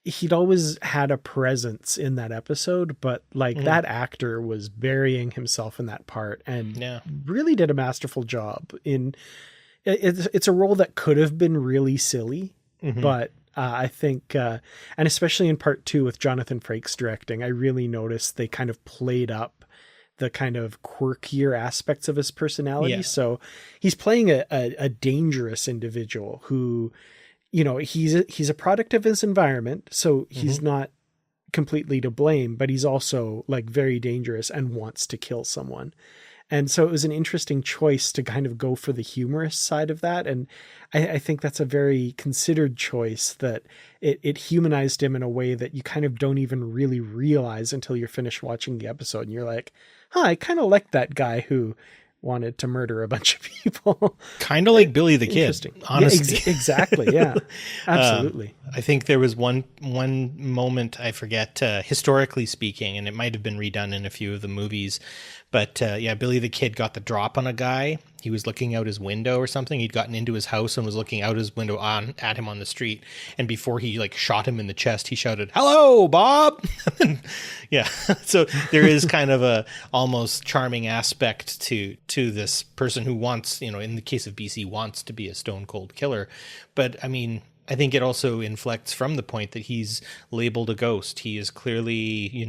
he'd always had a presence in that episode, but like that actor was burying himself in that part and really did a masterful job in it's a role that could have been really silly, but I think, and especially in part 2 with Jonathan Frakes directing, I really noticed they kind of played up the kind of quirkier aspects of his personality. Yeah. So he's playing a dangerous individual who, he's a product of his environment. So he's not completely to blame, but he's also like very dangerous and wants to kill someone. And so it was an interesting choice to kind of go for the humorous side of that. And I think that's a very considered choice, that it humanized him in a way that you kind of don't even really realize until you're finished watching the episode. And you're like, I kind of like that guy who wanted to murder a bunch of people. Kind of like Billy the Kid, honestly. Yeah, exactly. Yeah, absolutely. I think there was one moment, I forget, historically speaking, and it might have been redone in a few of the movies, but Billy the Kid got the drop on a guy. He was looking out his window or something. He'd gotten into his house and was looking out his window at him on the street. And before he like shot him in the chest, he shouted, "Hello, Bob." Yeah. So there is kind of a almost charming aspect to this person who wants, in the case of BC, wants to be a stone cold killer. But I mean, I think it also inflects from the point that he's labeled a ghost. He is clearly,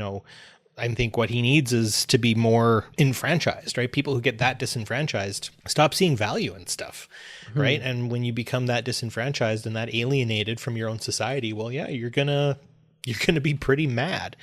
I think what he needs is to be more enfranchised, right? People who get that disenfranchised stop seeing value in stuff, right? And when you become that disenfranchised and that alienated from your own society, well, yeah, you're gonna be pretty mad.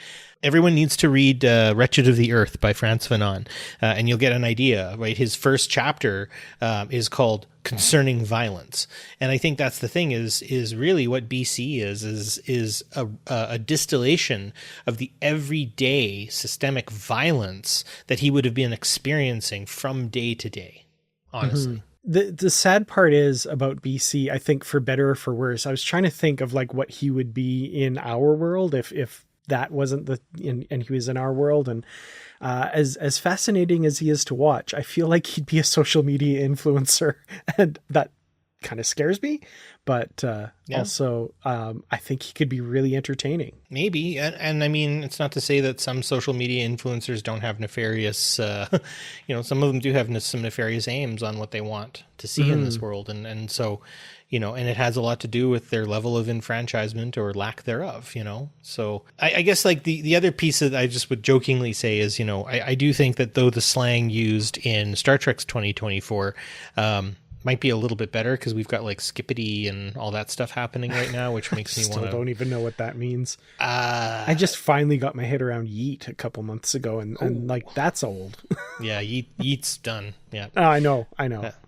Everyone needs to read Wretched of the Earth by Frantz Fanon, and you'll get an idea, right? His first chapter is called Concerning Violence. And I think that's the thing is really what BC is a distillation of the everyday systemic violence that he would have been experiencing from day to day, honestly. The sad part is about BC, I think, for better or for worse, I was trying to think of like what he would be in our world if that wasn't and he was in our world. And as fascinating as he is to watch, I feel like he'd be a social media influencer, and that kind of scares me. But also, I think he could be really entertaining. Maybe. And I mean, it's not to say that some social media influencers don't have nefarious, some of them do have some nefarious aims on what they want to see in this world. And so, and it has a lot to do with their level of enfranchisement or lack thereof, So I guess like the other piece that I just would jokingly say is, I do think that though the slang used in Star Trek's 2024, might be a little bit better because we've got like skippity and all that stuff happening right now, which makes me want to... don't even know what that means. I just finally got my head around yeet a couple months ago, and like that's old. Yeah, yeet's done. Yeah. Oh, I know.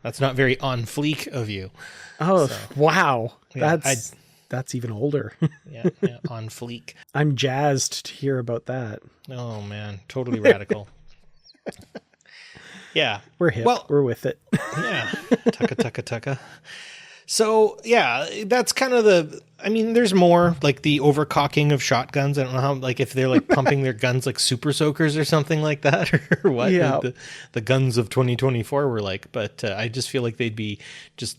That's not very on fleek of you. Oh, so, wow. Yeah, that's even older. yeah, on fleek. I'm jazzed to hear about that. Oh man, totally radical. Yeah. We're hip. Well, we're with it. Yeah. Tucka. So, yeah, that's kind of there's more like the overcocking of shotguns. I don't know how, like if they're like pumping their guns like super soakers or something like that, or what the guns of 2024 were like. But I just feel like they'd be just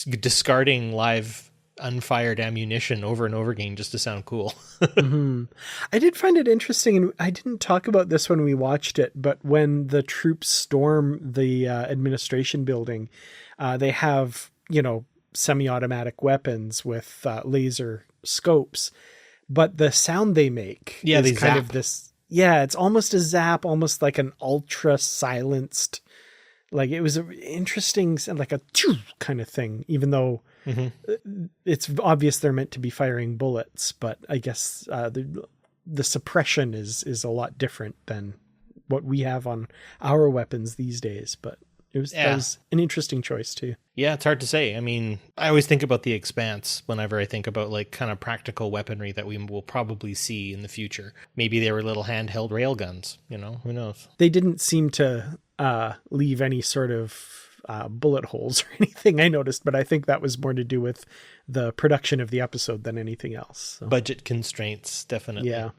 discarding live unfired ammunition over and over again just to sound cool. I did find it interesting, and I didn't talk about this when we watched it, but when the troops storm the administration building, they have, semi-automatic weapons with laser scopes, but the sound they make is kind of this, it's almost a zap, almost like an ultra silenced Like it was an interesting, like a kind of thing, even though it's obvious they're meant to be firing bullets, but I guess the suppression is a lot different than what we have on our weapons these days. But that was an interesting choice too. Yeah, it's hard to say. I mean, I always think about The Expanse whenever I think about like kind of practical weaponry that we will probably see in the future. Maybe they were little handheld railguns, who knows? They didn't seem to leave any sort of bullet holes or anything, I noticed, but I think that was more to do with the production of the episode than anything else. So. Budget constraints, definitely. Yeah.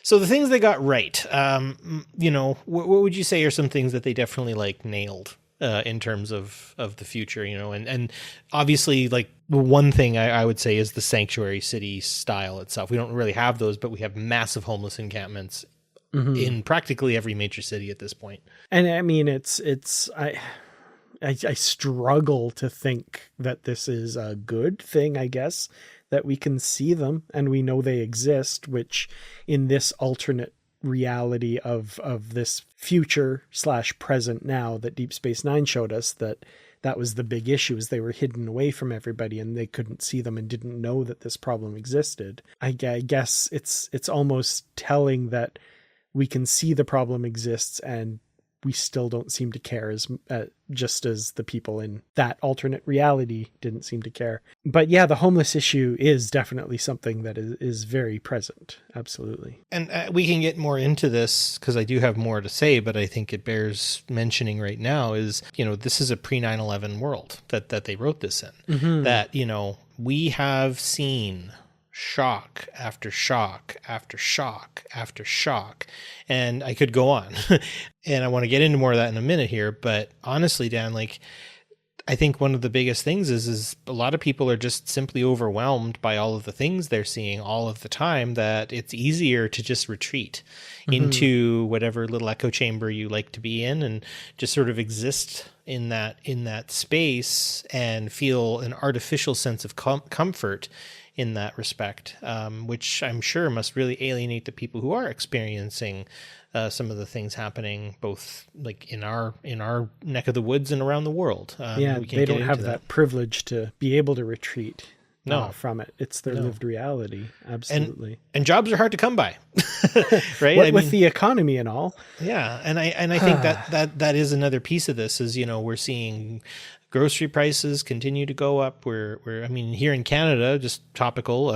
So the things they got right, what would you say are some things that they definitely like nailed in terms of the future, and obviously like one thing I would say is the sanctuary city style itself. We don't really have those, but we have massive homeless encampments in practically every major city at this point. And I mean, I struggle to think that this is a good thing, I guess, that we can see them and we know they exist, which in this alternate reality of this future / present now that Deep Space Nine showed us, that was the big issue, is they were hidden away from everybody and they couldn't see them and didn't know that this problem existed. I guess it's almost telling that we can see the problem exists and we still don't seem to care just as the people in that alternate reality didn't seem to care. But yeah, the homeless issue is definitely something that is very present. Absolutely. And we can get more into this because I do have more to say, but I think it bears mentioning right now is, this is a pre 9/11 world that they wrote this in, that, we have seen shock after shock after shock after shock. And I could go on and I want to get into more of that in a minute here. But honestly, Dan, like, I think one of the biggest things is a lot of people are just simply overwhelmed by all of the things they're seeing all of the time, that it's easier to just retreat into whatever little echo chamber you like to be in and just sort of exist in that space and feel an artificial sense of comfort in that respect, which I'm sure must really alienate the people who are experiencing some of the things happening, both like in our neck of the woods and around the world. They don't have that privilege to be able to retreat from it. It's their lived reality. Absolutely. And jobs are hard to come by, right? With the economy and all. Yeah. And I think that is another piece of this is, we're seeing grocery prices continue to go up. We're here in Canada, just topical,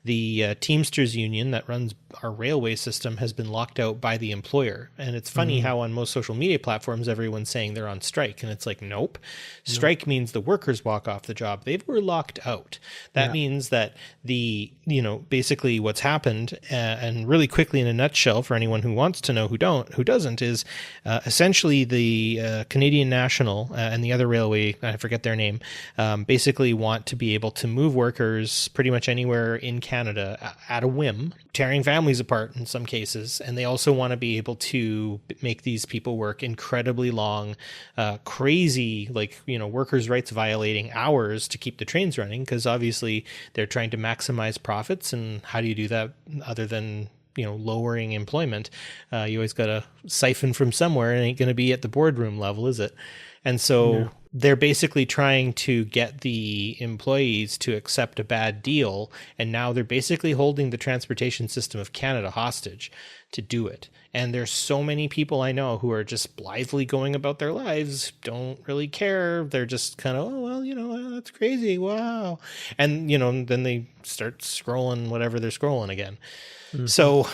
the Teamsters union that runs our railway system has been locked out by the employer. And it's funny how on most social media platforms, everyone's saying they're on strike. And it's like, nope. Strike means the workers walk off the job. They were locked out. That means that basically what's happened, and really quickly in a nutshell for anyone who wants to know who doesn't, is essentially the Canadian National and the other railway, I forget their name, basically want to be able to move workers pretty much anywhere in Canada at a whim, tearing families apart in some cases. And they also want to be able to make these people work incredibly long, crazy, workers' rights violating hours to keep the trains running, because obviously they're trying to maximize profits. And how do you do that other than lowering employment? You always got to siphon from somewhere. It ain't going to be at the boardroom level, is it? And so they're basically trying to get the employees to accept a bad deal. And now they're basically holding the transportation system of Canada hostage to do it. And there's so many people I know who are just blithely going about their lives, don't really care. They're just kind of, that's crazy. Wow. And, then they start scrolling whatever they're scrolling again. So,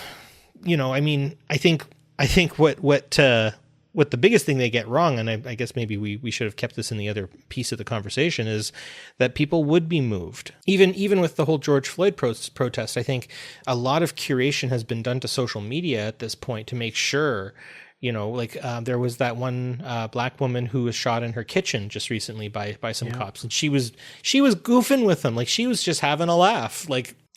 I think what the biggest thing they get wrong, and I guess maybe we should have kept this in the other piece of the conversation, is that people would be moved. Even with the whole George Floyd protest, I think a lot of curation has been done to social media at this point to make sure, there was that one black woman who was shot in her kitchen just recently by some cops, and she was goofing with them, like she was just having a laugh,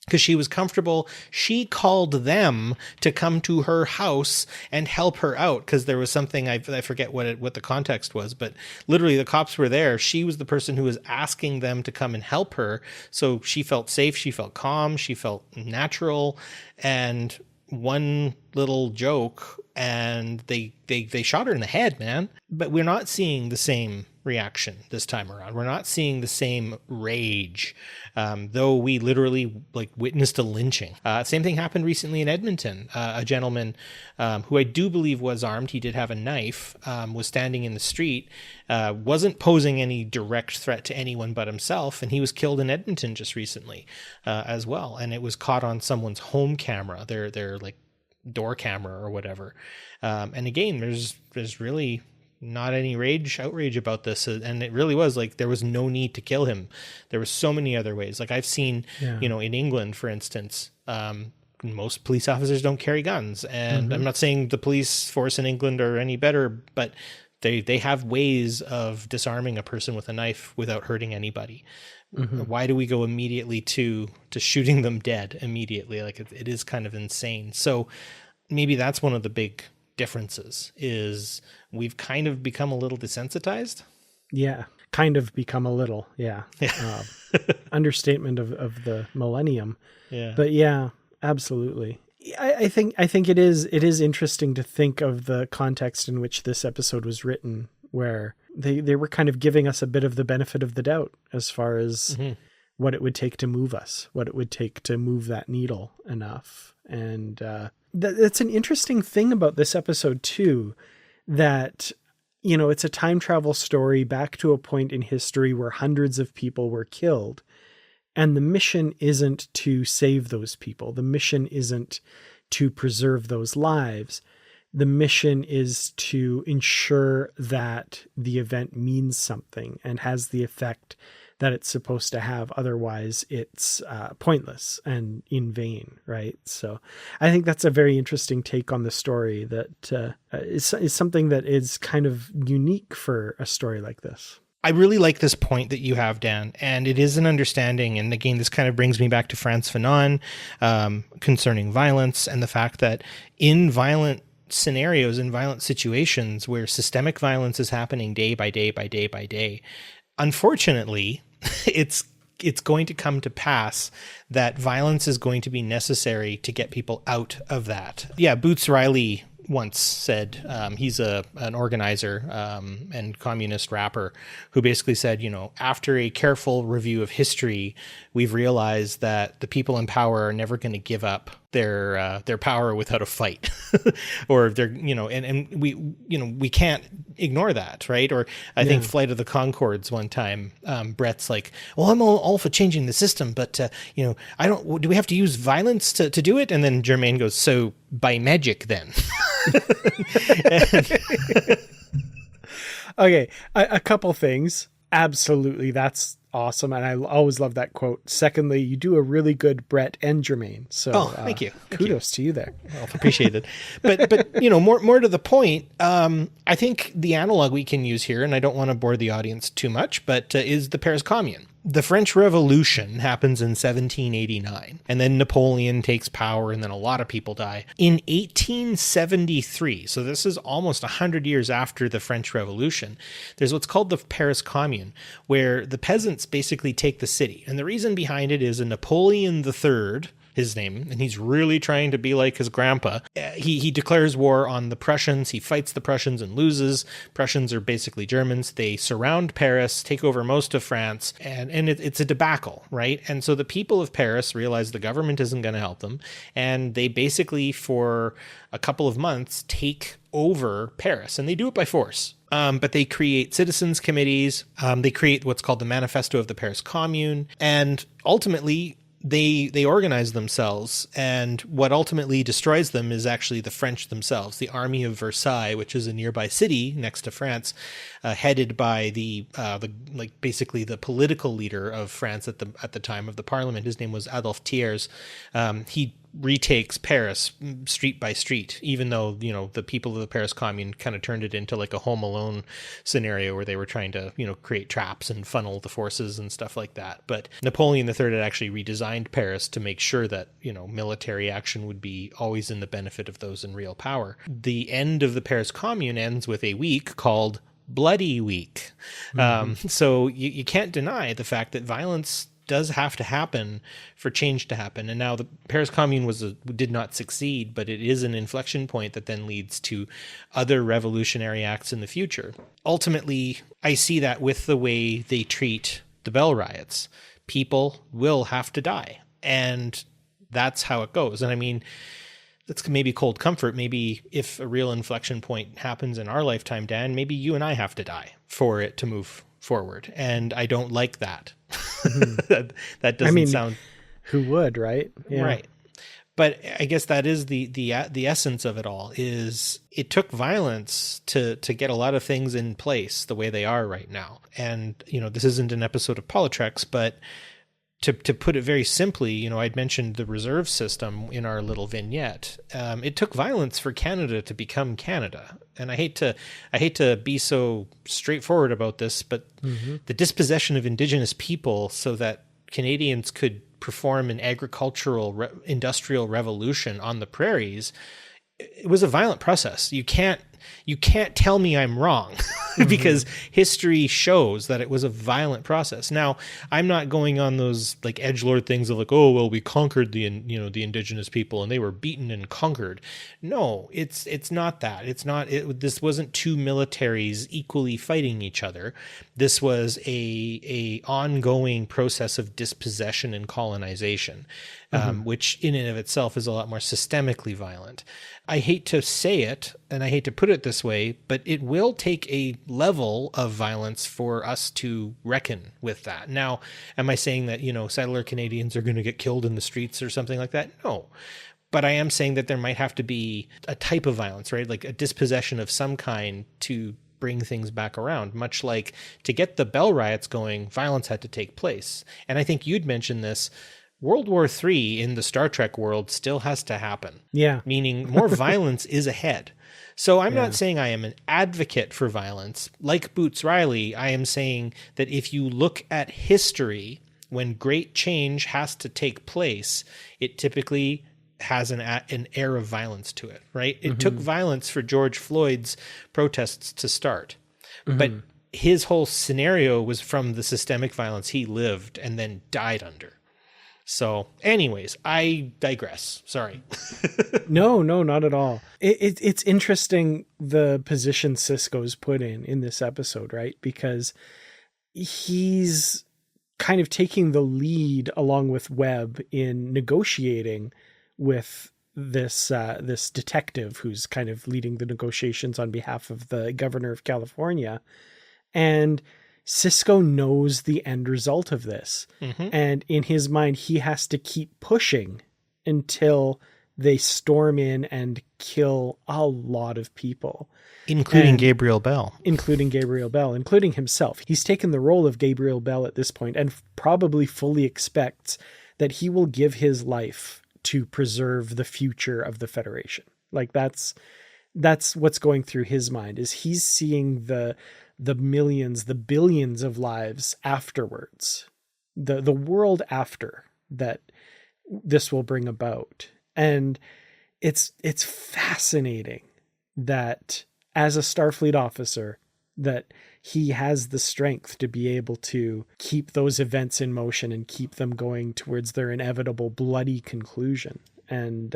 because she was comfortable. She called them to come to her house and help her out because there was something, I forget what the context was, but literally the cops were there. She was the person who was asking them to come and help her. So she felt safe. She felt calm. She felt natural. And one little joke and they shot her in the head, man. But we're not seeing the same reaction this time around. We're not seeing the same rage, though we literally like witnessed a lynching. Same thing happened recently in Edmonton. A gentleman who I do believe was armed, he did have a knife, was standing in the street, wasn't posing any direct threat to anyone but himself, and he was killed in Edmonton just recently as well. And it was caught on someone's home camera, their like door camera or whatever. And again, there's really not any outrage about this. And it really was like, there was no need to kill him. There were so many other ways. Like I've seen, you know, in England, for instance, most police officers don't carry guns. And I'm not saying the police force in England are any better, but they have ways of disarming a person with a knife without hurting anybody. Why do we go immediately to shooting them dead immediately? Like it is kind of insane. So maybe that's one of the big differences, is we've kind of become a little desensitized. Yeah, kind of become a little. Yeah. Understatement of the millennium. Yeah. But yeah, absolutely. I think it is interesting to think of the context in which this episode was written, where they were kind of giving us a bit of the benefit of the doubt as far as what it would take to move us, what it would take to move that needle enough. And that's an interesting thing about this episode too, that, you know, it's a time travel story back to a point in history where hundreds of people were killed. And the mission isn't to save those people. The mission isn't to preserve those lives. The mission is to ensure that the event means something and has the effect that it's supposed to have. Otherwise, it's pointless and in vain, right? So I think that's a very interesting take on the story that is something that is kind of unique for a story like this. I really like this point that you have, Dan, and it is an understanding. And again, this kind of brings me back to Frantz Fanon concerning violence and the fact that in violent scenarios, in violent situations where systemic violence is happening day by day by day by day, unfortunately, it's going to come to pass that violence is going to be necessary to get people out of that. Yeah, Boots Riley once said, he's an organizer and communist rapper, who basically said, you know, after a careful review of history, we've realized that the people in power are never going to give up their power without a fight, or they're, you know, and we can't ignore that, right? Or I think Flight of the Conchords one time, Brett's like, well, I'm all for changing the system, but you know, do we have to use violence to do it? And then Jermaine goes, so by magic then. Okay, a couple things. Absolutely, that's awesome, and I always love that quote. Secondly, you do a really good Brett and Jermaine. So, thank you. Kudos to you there. Well, appreciate it. But you know, more to the point. I think the analog we can use here, and I don't want to bore the audience too much, but is the Paris Commune. The French Revolution happens in 1789, and then Napoleon takes power, and then a lot of people die. In 1873, so this is almost 100 years after the French Revolution, there's what's called the Paris Commune, where the peasants basically take the city. And the reason behind it is a Napoleon III, his name, and he's really trying to be like his grandpa. He declares war on the Prussians. He fights the Prussians and loses. Prussians are basically Germans. They surround Paris, take over most of France, and it's a debacle, right? And so the people of Paris realize the government isn't going to help them, and they basically, for a couple of months, take over Paris, and they do it by force. But they create citizens committees. They create what's called the Manifesto of the Paris Commune, and ultimately they organize themselves, and what ultimately destroys them is actually the French themselves. The army of Versailles, which is a nearby city next to France, headed by basically the political leader of France at the time of the Parliament. His name was Adolphe Thiers. He retakes Paris street by street, even though, you know, the people of the Paris Commune kind of turned it into like a Home Alone scenario where they were trying to, you know, create traps and funnel the forces and stuff like that. But Napoleon III had actually redesigned Paris to make sure that, you know, military action would be always in the benefit of those in real power. The end of the Paris Commune ends with a week called Bloody Week. So you can't deny the fact that violence does have to happen for change to happen. And now the Paris Commune did not succeed, but it is an inflection point that then leads to other revolutionary acts in the future. Ultimately, I see that with the way they treat the Bell Riots. People will have to die, and that's how it goes. And I mean, that's maybe cold comfort. Maybe if a real inflection point happens in our lifetime, Dan, maybe you and I have to die for it to move forward. And I don't like that. that doesn't sound... Who would, right? Yeah. Right. But I guess that is the essence of it all. Is it took violence to get a lot of things in place the way they are right now. And, this isn't an episode of Politrex, but to put it very simply, I'd mentioned the reserve system in our little vignette. It took violence for Canada to become Canada. And I hate to be so straightforward about this, but the dispossession of Indigenous people so that Canadians could perform an agricultural industrial revolution on the prairies, it was a violent process. You can't tell me I'm wrong because history shows that it was a violent process. Now, I'm not going on those like edgelord things of like, oh, well, we conquered the Indigenous people and they were beaten and conquered. No, it's not that. This wasn't two militaries equally fighting each other. This was a ongoing process of dispossession and colonization, which in and of itself is a lot more systemically violent. I hate to say it, and I hate to put it this way, but it will take a level of violence for us to reckon with that. Now, am I saying that, settler Canadians are going to get killed in the streets or something like that? No. But I am saying that there might have to be a type of violence, right? Like a dispossession of some kind to bring things back around, much like to get the Bell Riots going, violence had to take place. And I think you'd mentioned this. World War III in the Star Trek world still has to happen. Yeah. Meaning more violence is ahead. So I'm not saying I am an advocate for violence. Like Boots Riley, I am saying that if you look at history, when great change has to take place, it typically has an air of violence to it, right? It took violence for George Floyd's protests to start. But his whole scenario was from the systemic violence he lived and then died under. So anyways, I digress. Sorry. No, not at all. It's interesting the position Sisko's put in this episode, right? Because he's kind of taking the lead along with Webb in negotiating with this detective who's kind of leading the negotiations on behalf of the governor of California. And Sisko knows the end result of this. And in his mind, he has to keep pushing until they storm in and kill a lot of people. Including Gabriel Bell. Including Gabriel Bell, including himself. He's taken the role of Gabriel Bell at this point and probably fully expects that he will give his life to preserve the future of the Federation. Like that's what's going through his mind, is he's seeing the millions, the billions of lives afterwards, the world after that this will bring about. And it's fascinating that as a Starfleet officer, that he has the strength to be able to keep those events in motion and keep them going towards their inevitable bloody conclusion. And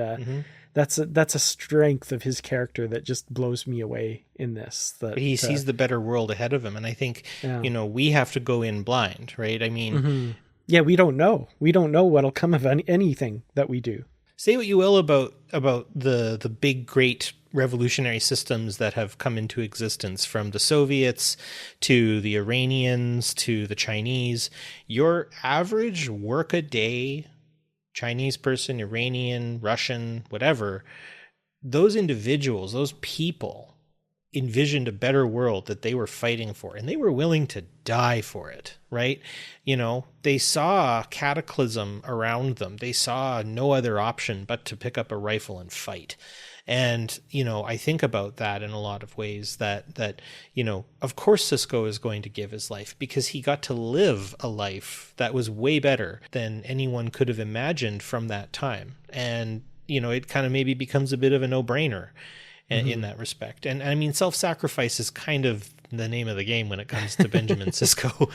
that's a strength of his character that just blows me away in this. That he sees the better world ahead of him, and I think we have to go in blind, right? I mean, we don't know. We don't know what'll come of anything that we do. Say what you will about the big great revolutionary systems that have come into existence, from the Soviets to the Iranians to the Chinese. Your average work-a-day Chinese person, Iranian, Russian, whatever, those individuals, those people envisioned a better world that they were fighting for, and they were willing to die for it, right? They saw cataclysm around them. They saw no other option but to pick up a rifle and fight. And, I think about that in a lot of ways that, of course Sisko is going to give his life because he got to live a life that was way better than anyone could have imagined from that time. And, it kind of maybe becomes a bit of a no-brainer. in that respect. And I mean, self-sacrifice is kind of the name of the game when it comes to Benjamin Sisko,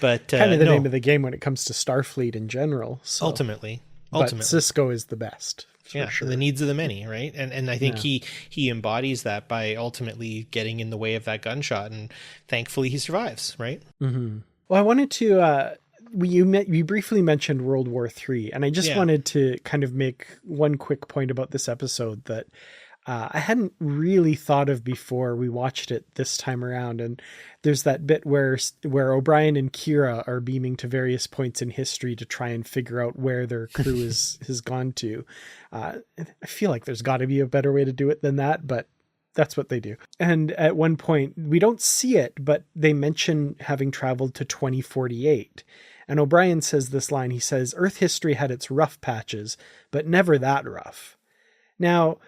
but Kind of the name of the game when it comes to Starfleet in general. So. Ultimately, But Sisko is the best. For sure. The needs of the many, right? And I think he embodies that by ultimately getting in the way of that gunshot, and thankfully he survives, right? Mm-hmm. Well, I wanted to you briefly mentioned World War III, and I just wanted to kind of make one quick point about this episode that I hadn't really thought of before we watched it this time around. And there's that bit where O'Brien and Kira are beaming to various points in history to try and figure out where their crew has gone to. I feel like there's got to be a better way to do it than that, but that's what they do. And at one point, we don't see it, but they mention having traveled to 2048. And O'Brien says this line, he says, "Earth history had its rough patches, but never that rough." Now,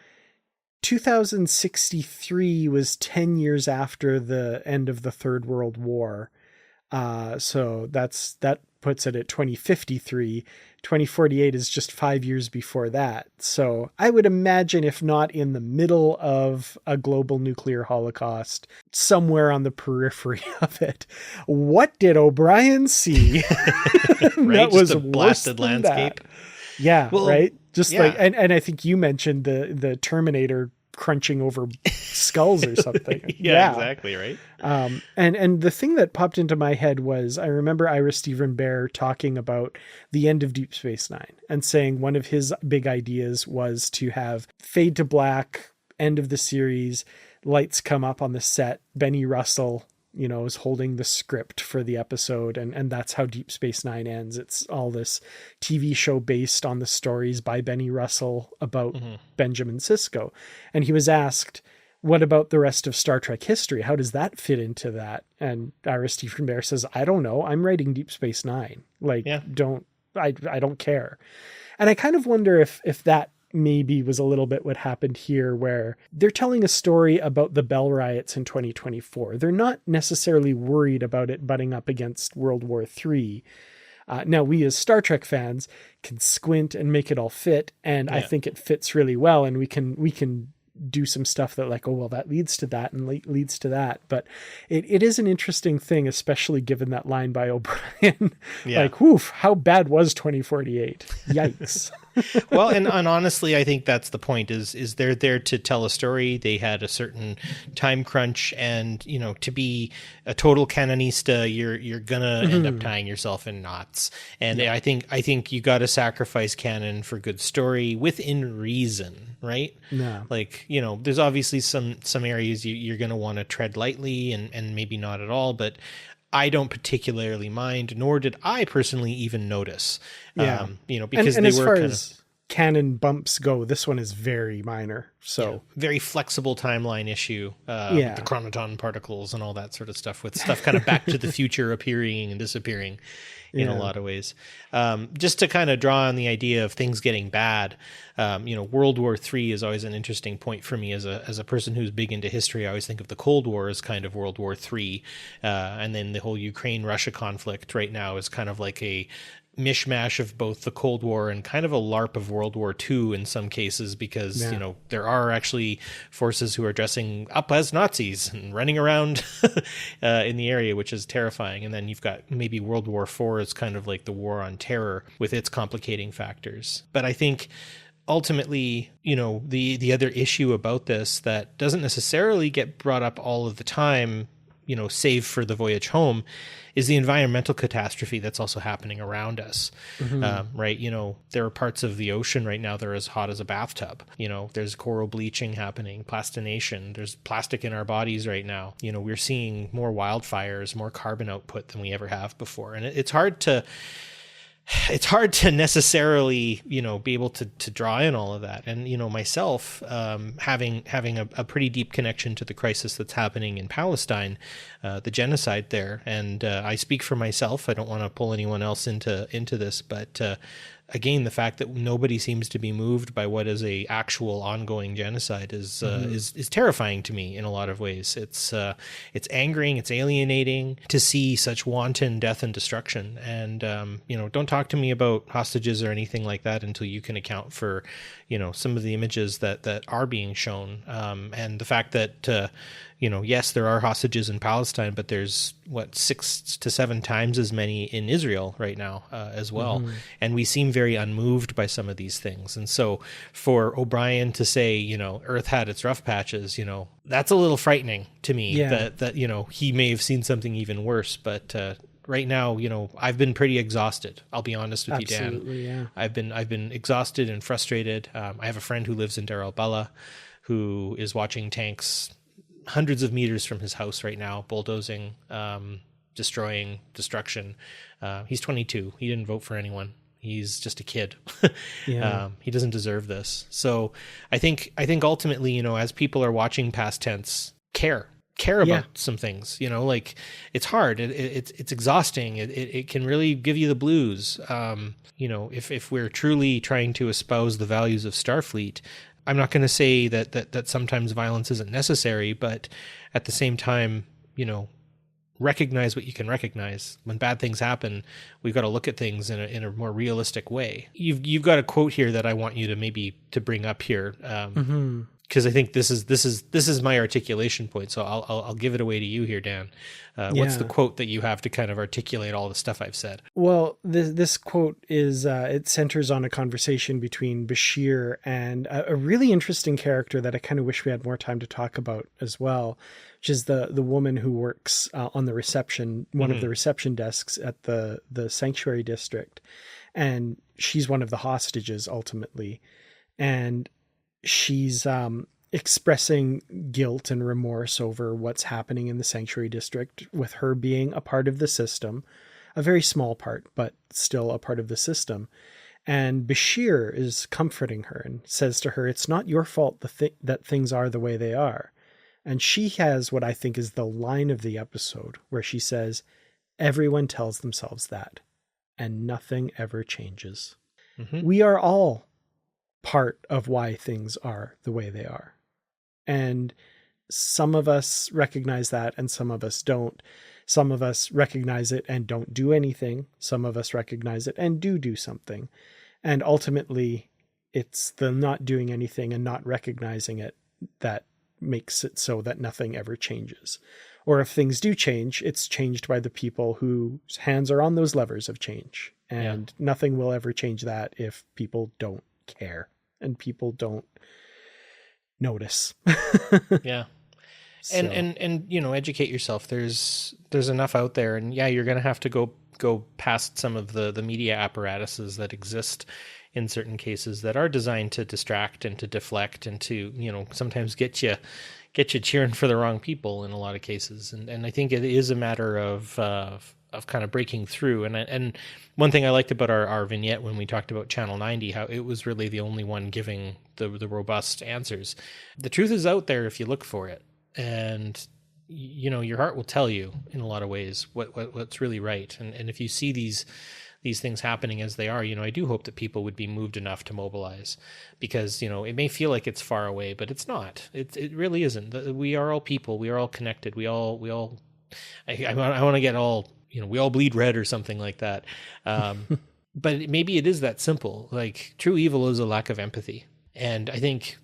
2063 was 10 years after the end of the Third World War. So that puts it at 2053. 2048 is just 5 years before that. So I would imagine, if not in the middle of a global nuclear holocaust, somewhere on the periphery of it. What did O'Brien see? Right, that was a blasted landscape. That. Yeah, well, right. Just yeah. like, and I think you mentioned the Terminator crunching over skulls or something. Yeah, exactly. Right. And the thing that popped into my head was, I remember Ira Steven Behr talking about the end of Deep Space Nine and saying one of his big ideas was to have fade to black, end of the series, lights come up on the set, Benny Russell, is holding the script for the episode. And that's how Deep Space Nine ends. It's all this TV show based on the stories by Benny Russell about Benjamin Sisko. And he was asked, what about the rest of Star Trek history? How does that fit into that? And Ira Steven Behr says, I don't know. I'm writing Deep Space Nine. I don't care. And I kind of wonder if that maybe was a little bit what happened here, where they're telling a story about the Bell Riots in 2024. They're not necessarily worried about it butting up against World War III. Now, we as Star Trek fans can squint and make it all fit, and I think it fits really well, and we can do some stuff that that leads to that and leads to that. But it is an interesting thing, especially given that line by O'Brien. How bad was 2048? Yikes. Well, and honestly, I think that's the point is they're there to tell a story. They had a certain time crunch, and, to be a total canonista, you're going to end up tying yourself in knots. And I think you got to sacrifice canon for good story within reason, right? Yeah. There's obviously some areas you're going to want to tread lightly and maybe not at all, but I don't particularly mind, nor did I personally even notice. Because and they as were far kind as canon bumps go, this one is very minor. So very flexible timeline issue. The chronoton particles and all that sort of stuff, with stuff kind of Back to the Future appearing and disappearing in a lot of ways. Just to kind of draw on the idea of things getting bad. World War III is always an interesting point for me as a person who's big into history. I always think of the Cold War as kind of World War III. And then the whole Ukraine-Russia conflict right now is kind of like a mishmash of both the Cold War and kind of a LARP of World War II in some cases, because there are actually forces who are dressing up as Nazis and running around in the area, which is terrifying. And then you've got maybe World War IV is kind of like the war on terror with its complicating factors. But I think ultimately, the other issue about this that doesn't necessarily get brought up all of the time, save for the voyage home, is the environmental catastrophe that's also happening around us. Right. There are parts of the ocean right now that are as hot as a bathtub. There's coral bleaching happening, plastination. There's plastic in our bodies right now. We're seeing more wildfires, more carbon output than we ever have before. And it's hard to necessarily, be able to draw in all of that. And, myself, having a pretty deep connection to the crisis that's happening in Palestine, the genocide there. And I speak for myself. I don't want to pull anyone else into this, but again, the fact that nobody seems to be moved by what is a actual ongoing genocide is terrifying to me in a lot of ways. It's angering, it's alienating to see such wanton death and destruction. And don't talk to me about hostages or anything like that until you can account for some of the images that are being shown, and the fact that yes, there are hostages in Palestine, but there's 6 to 7 times as many in Israel right now as well. And we seem very unmoved by some of these things. And so for O'Brien to say, Earth had its rough patches, that's a little frightening to me, that he may have seen something even worse. But right now, I've been pretty exhausted. I'll be honest with you, Dan. Absolutely, yeah. I've been exhausted and frustrated. I have a friend who lives in Dar el Bella who is watching tanks hundreds of meters from his house right now, bulldozing, destroying, destruction. He's 22. He didn't vote for anyone. He's just a kid. He doesn't deserve this. So I think ultimately, as people are watching past tense, care about some things, it's hard. It's exhausting. It can really give you the blues. If we're truly trying to espouse the values of Starfleet, I'm not going to say that sometimes violence isn't necessary, but at the same time, recognize what you can recognize. When bad things happen, we've got to look at things in a more realistic way. You've got a quote here that I want you to bring up here, because I think this is my articulation point. So I'll give it away to you here, Dan. What's the quote that you have to kind of articulate all the stuff I've said? Well, this quote is, it centers on a conversation between Bashir and a really interesting character that I kind of wish we had more time to talk about as well, which is the woman who works on the reception, one of the reception desks at the sanctuary district. And she's one of the hostages ultimately. And she's expressing guilt and remorse over what's happening in the sanctuary district, with her being a part of the system, a very small part, but still a part of the system. And Bashir is comforting her and says to her, it's not your fault that things are the way they are. And she has what I think is the line of the episode, where she says, everyone tells themselves that, and nothing ever changes. We are all part of why things are the way they are. And some of us recognize that and some of us don't. Some of us recognize it and don't do anything. Some of us recognize it and do something. And ultimately, it's the not doing anything and not recognizing it that makes it so that nothing ever changes. Or if things do change, it's changed by the people whose hands are on those levers of change. And nothing will ever change that if people don't care and people don't notice. So. And educate yourself. There's enough out there, and you're going to have to go past some of the media apparatuses that exist in certain cases that are designed to distract and to deflect and to, sometimes get you cheering for the wrong people in a lot of cases. And I think it is a matter of kind of breaking through. And one thing I liked about our vignette when we talked about Channel 90, how it was really the only one giving the robust answers. The truth is out there if you look for it. And, your heart will tell you in a lot of ways what's really right. And if you see these things happening as they are, I do hope that people would be moved enough to mobilize, because, it may feel like it's far away, but it's not. It really isn't. We are all people. We are all connected. I want to get all, we all bleed red or something like that. But maybe it is that simple. Like, true evil is a lack of empathy. And I think,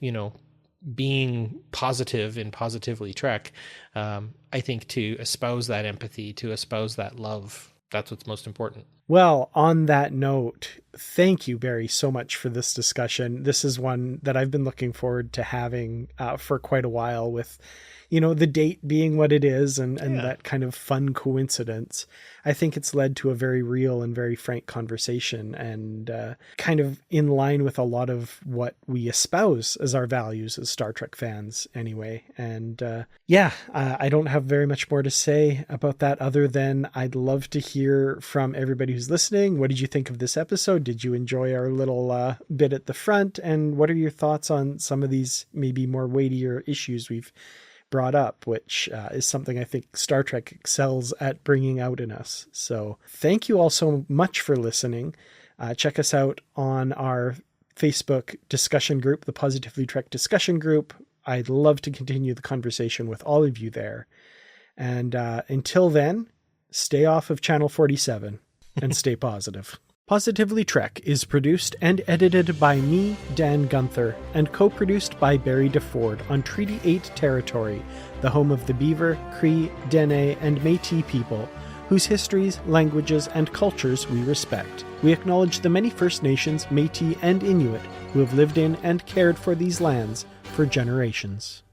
being positive in Positively Trek, I think to espouse that empathy, to espouse that love, that's what's most important. Well, on that note, thank you, Barry, so much for this discussion. This is one that I've been looking forward to having for quite a while, with, the date being what it is and that kind of fun coincidence. I think it's led to a very real and very frank conversation, and kind of in line with a lot of what we espouse as our values as Star Trek fans anyway. And I don't have very much more to say about that, other than I'd love to hear from everybody who's listening. What did you think of this episode? Did you enjoy our little bit at the front? And what are your thoughts on some of these maybe more weightier issues we've brought up, which is something I think Star Trek excels at bringing out in us. So thank you all so much for listening. Check us out on our Facebook discussion group, the Positively Trek discussion group. I'd love to continue the conversation with all of you there. And until then, stay off of Channel 47 and stay positive. Positively Trek is produced and edited by me, Dan Gunther, and co-produced by Barry DeFord on Treaty 8 territory, the home of the Beaver, Cree, Dene, and Métis people, whose histories, languages, and cultures we respect. We acknowledge the many First Nations, Métis, and Inuit who have lived in and cared for these lands for generations.